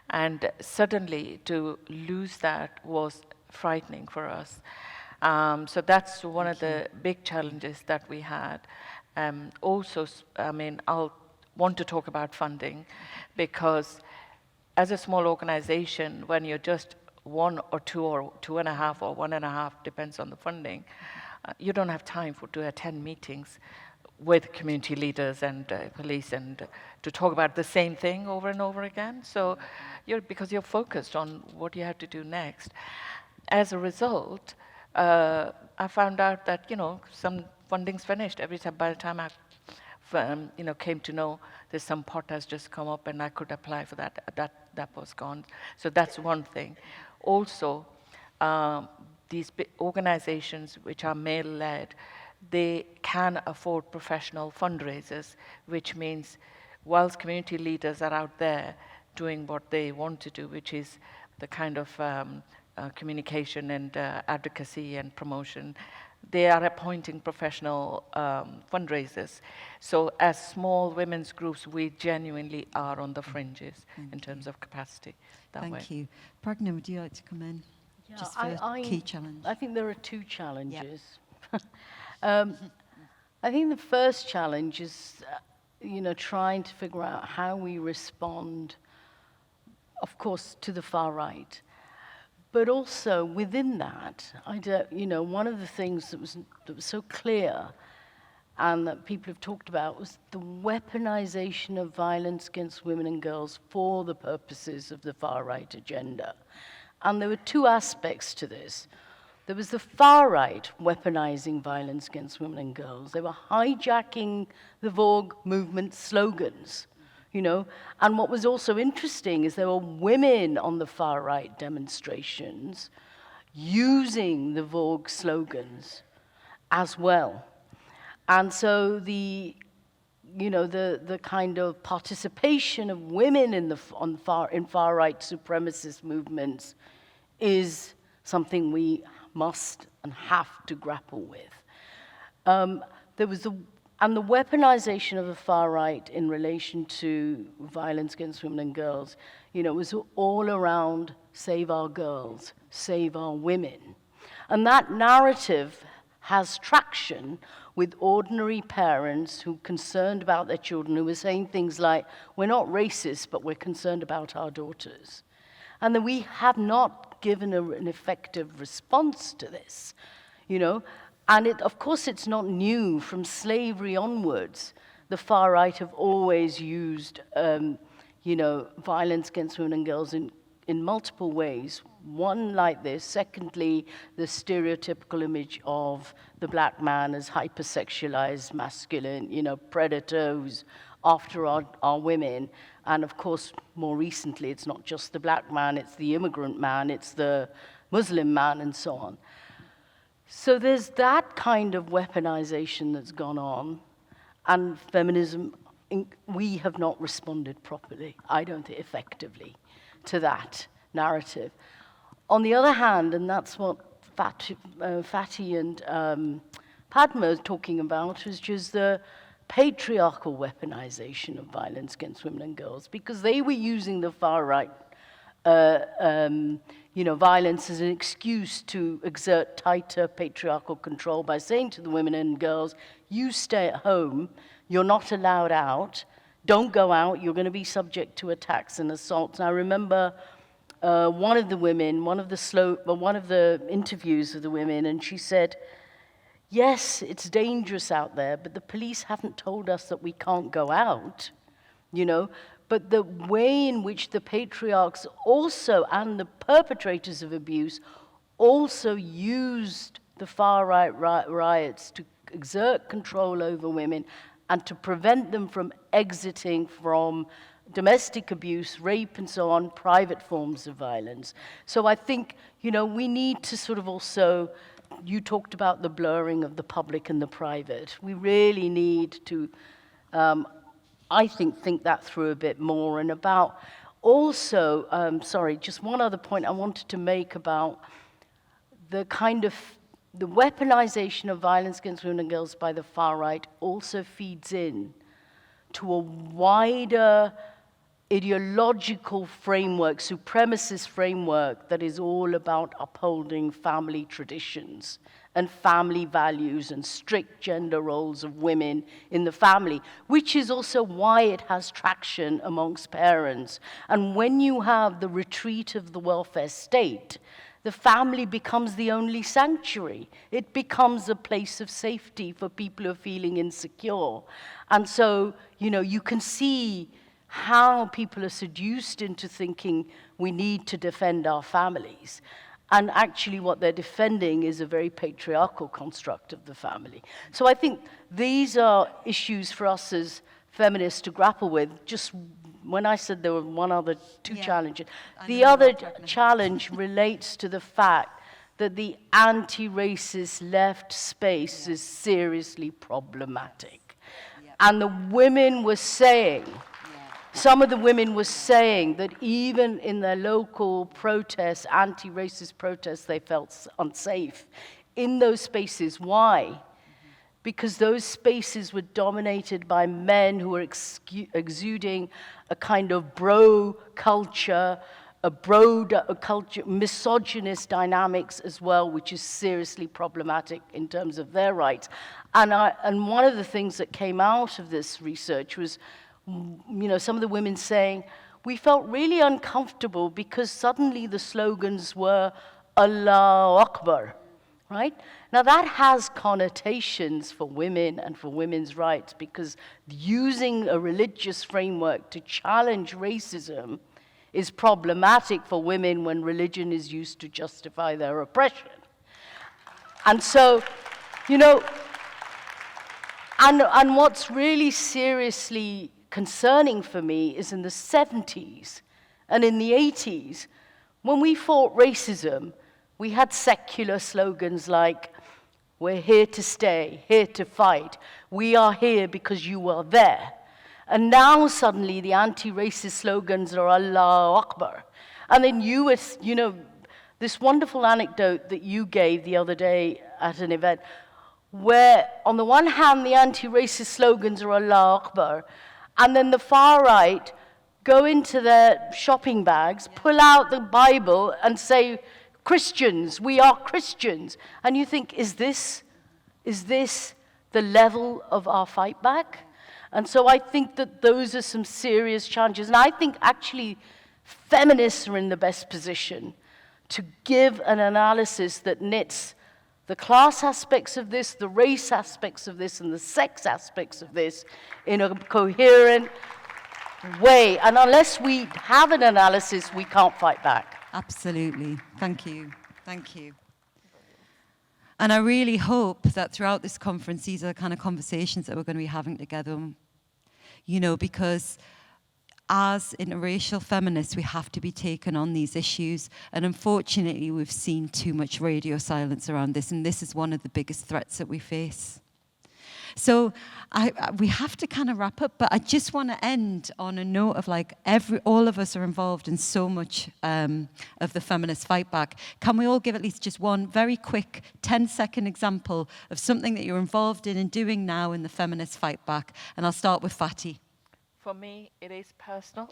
And suddenly to lose that was frightening for us. So that's one of the big challenges that we had. Also, I mean, I'll want to talk about funding, because as a small organization, when you're just 1 or 2 or 2.5 or 1.5, depends on the funding, you don't have time to attend meetings with community leaders and police and to talk about the same thing over and over again. So because you're focused on what you have to do next. As a result, I found out that, you know, some funding's finished. Every time, by the time I you know, came to know there's some pot has just come up and I could apply for that, that was gone. So that's one thing. Also, these organizations which are male-led, they can afford professional fundraisers, which means whilst community leaders are out there doing what they want to do, which is the kind of communication and advocacy and promotion, they are appointing professional fundraisers. So as small women's groups, we genuinely are on the fringes in terms of capacity that way. Thank you. Pragna, would you like to come in? Yeah, Just for a key challenge. I think there are two challenges. I think the first challenge is, trying to figure out how we respond, of course, to the far right. But also within that, one of the things that was so clear and that people have talked about was the weaponization of violence against women and girls for the purposes of the far right agenda. And there were two aspects to this. There was the far right weaponizing violence against women and girls. They were hijacking the Vogue movement slogans. And what was also interesting is there were women on the far right demonstrations using the Vogue slogans as well. And so the kind of participation of women in far right supremacist movements is something we must and have to grapple with. And the weaponization of the far right in relation to violence against women and girls, was all around save our girls, save our women. And that narrative has traction with ordinary parents who are concerned about their children, who are saying things like, we're not racist, but we're concerned about our daughters. And that we have not given an effective response to this, And of course, it's not new. From slavery onwards, the far right have always used, violence against women and girls in multiple ways. One, like this. Secondly, the stereotypical image of the black man as hypersexualized, masculine, predator who's after our women. And of course, more recently, it's not just the black man, it's the immigrant man, it's the Muslim man, and so on. So there's that kind of weaponization that's gone on, and feminism, we have not responded properly, I don't think effectively, to that narrative. On the other hand, and that's what Faty and Padma are talking about, is just the patriarchal weaponization of violence against women and girls, because they were using the far right violence as an excuse to exert tighter patriarchal control by saying to the women and girls, you stay at home, you're not allowed out, don't go out, you're going to be subject to attacks and assaults. And I remember one of the interviews of the women, and she said, yes, it's dangerous out there, but the police haven't told us that we can't go out, But the way in which the patriarchs also, and the perpetrators of abuse, also used the far right riots to exert control over women and to prevent them from exiting from domestic abuse, rape, and so on, private forms of violence. So I think, we need to sort of also, you talked about the blurring of the public and the private. We really need to, I think that through a bit more, and about also, just one other point I wanted to make about the kind of, the weaponization of violence against women and girls by the far right also feeds in to a wider ideological framework, supremacist framework that is all about upholding family traditions and family values and strict gender roles of women in the family, which is also why it has traction amongst parents. And when you have the retreat of the welfare state, the family becomes the only sanctuary. It becomes a place of safety for people who are feeling insecure. And so, you can see how people are seduced into thinking we need to defend our families. And actually what they're defending is a very patriarchal construct of the family. So I think these are issues for us as feminists to grapple with. Just when I said there were two challenges, the other challenge relates to the fact that the anti-racist left space is seriously problematic. And the women were saying, some of the women were saying that even in their local protests, anti-racist protests, they felt unsafe in those spaces. Why? Because those spaces were dominated by men who were exuding a kind of bro culture, culture, misogynist dynamics as well, which is seriously problematic in terms of their rights. And one of the things that came out of this research was, some of the women saying, we felt really uncomfortable because suddenly the slogans were Allahu Akbar, right? Now that has connotations for women and for women's rights, because using a religious framework to challenge racism is problematic for women when religion is used to justify their oppression. And so, and what's really seriously concerning for me is in the 70s and in the 80s, when we fought racism, we had secular slogans like, we're here to stay, here to fight. We are here because you are there. And now suddenly the anti-racist slogans are Allahu Akbar. And then this wonderful anecdote that you gave the other day at an event, where on the one hand the anti-racist slogans are Allahu Akbar, and then the far right go into their shopping bags, pull out the Bible and say, Christians, we are Christians. And you think, is this the level of our fight back? And so I think that those are some serious challenges. And I think actually feminists are in the best position to give an analysis that knits the class aspects of this, the race aspects of this, and the sex aspects of this in a coherent way. And unless we have an analysis, we can't fight back. Absolutely. Thank you. Thank you. And I really hope that throughout this conference, these are the kind of conversations that we're going to be having together, because as interracial feminists, we have to be taken on these issues. And unfortunately, we've seen too much radio silence around this, and this is one of the biggest threats that we face. So we have to kind of wrap up, but I just want to end on a note of all of us are involved in so much of the feminist fight back. Can we all give at least just one very quick 10-second example of something that you're involved in and doing now in the feminist fight back? And I'll start with Faty. For me, it is personal.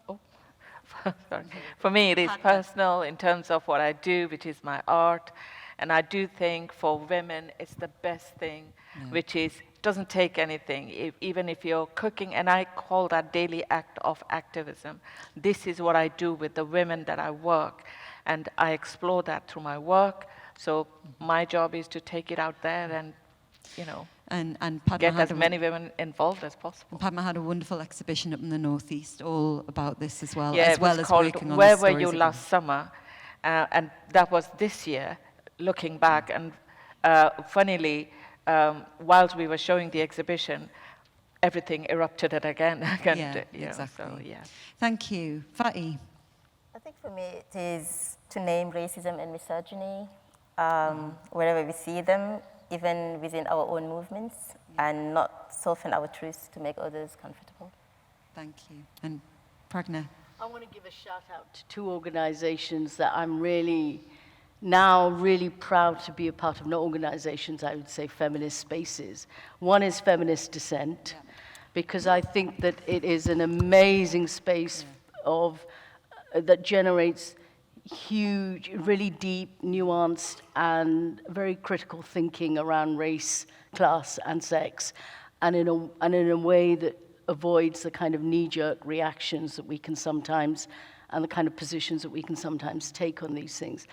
Sorry. For me, it is personal in terms of what I do, which is my art. And I do think for women, it's the best thing, which is, doesn't take anything. Even if you're cooking, and I call that daily act of activism. This is what I do with the women that I work. And I explore that through my work. So my job is to take it out there and, and Padma get as many women involved as possible. Padma had a wonderful exhibition up in the Northeast all about this as well, Yeah, as well as working on Where the Were stories You again. Last Summer? And that was this year, looking back. And funnily, whilst we were showing the exhibition, everything erupted again. Exactly. So, yeah. Thank you. Faty. I think for me it is to name racism and misogyny wherever we see them, even within our own movements, and not soften our truths to make others comfortable. Thank you. And Pragna. I want to give a shout out to two organizations that I'm really proud to be a part of. Not organizations, I would say feminist spaces. One is Feminist Dissent, because I think that it is an amazing space that generates huge, really deep, nuanced, and very critical thinking around race, class, and sex, and in a way that avoids the kind of knee-jerk reactions that we can sometimes, and the kind of positions that we can sometimes take on these things.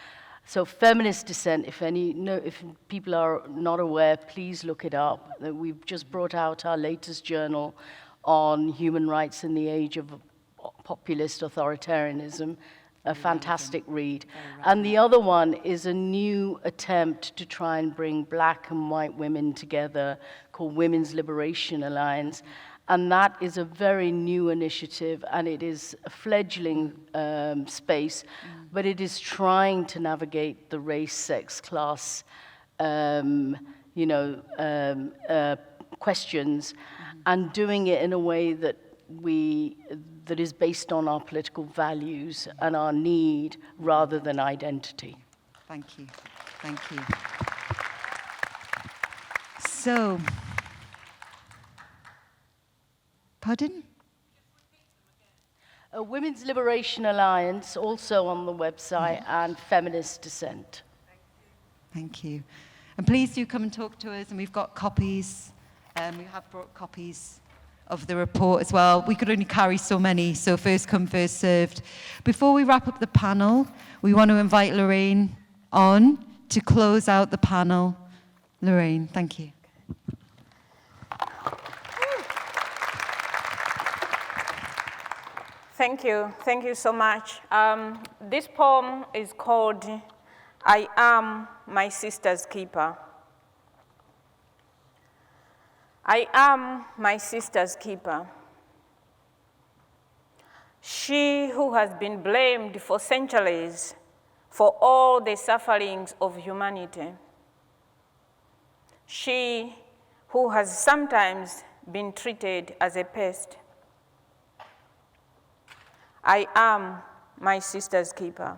So Feminist Dissent, if people are not aware, please look it up. We've just brought out our latest journal on human rights in the age of populist authoritarianism, a fantastic read. And the other one is a new attempt to try and bring black and white women together called Women's Liberation Alliance. And that is a very new initiative, and it is a fledgling space, but it is trying to navigate the race, sex, class, questions, and doing it in a way that is based on our political values and our need rather than identity. Thank you. Thank you. So, pardon? Women's Liberation Alliance, also on the website, and Feminist Dissent. Thank you. And please do come and talk to us, and we've got copies. We have brought copies of the report as well. We could only carry so many, so first come, first served. Before we wrap up the panel, we want to invite Loraine on to close out the panel. Loraine, thank you. Thank you so much. This poem is called I Am My Sister's Keeper. I am my sister's keeper. She who has been blamed for centuries for all the sufferings of humanity. She who has sometimes been treated as a pest. I am my sister's keeper.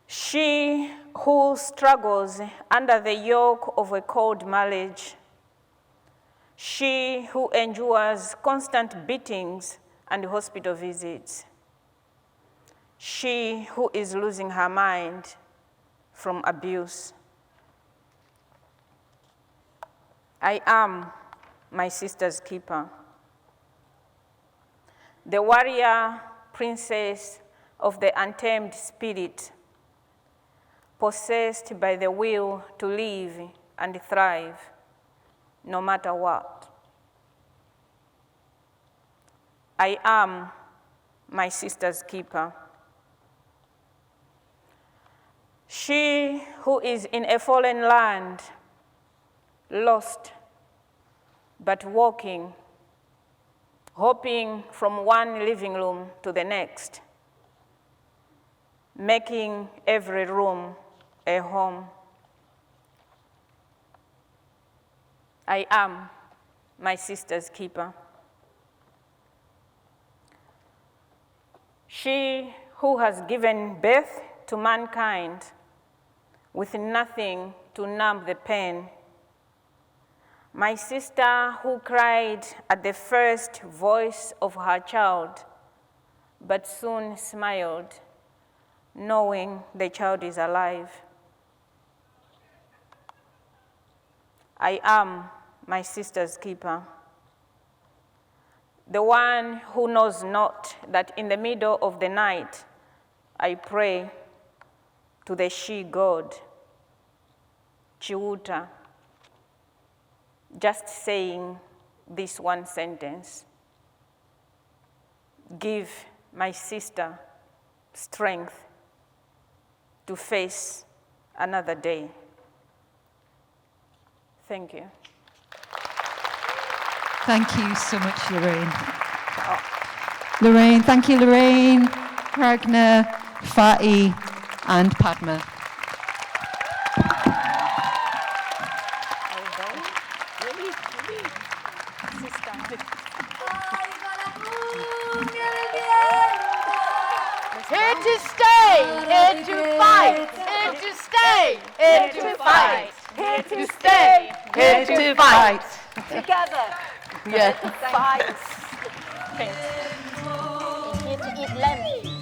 She who struggles under the yoke of a cold marriage. She who endures constant beatings and hospital visits. She who is losing her mind from abuse. I am my sister's keeper. The warrior princess of the untamed spirit, possessed by the will to live and thrive, no matter what. I am my sister's keeper. She who is in a foreign land, lost, but walking, hopping from one living room to the next, making every room a home. I am my sister's keeper. She who has given birth to mankind with nothing to numb the pain. My sister who cried at the first voice of her child, but soon smiled, knowing the child is alive. I am my sister's keeper. The one who knows not that in the middle of the night, I pray to the she-god, Chiuta, just saying this one sentence: give my sister strength to face another day. Thank you. Thank you so much, Loraine. Loraine, thank you, Loraine, Pragna, Faty, and Padma. Here to stay, here to fight, here to stay, here to fight, here to stay, here to fight. Together. Yeah. Fight. Here to eat lamb.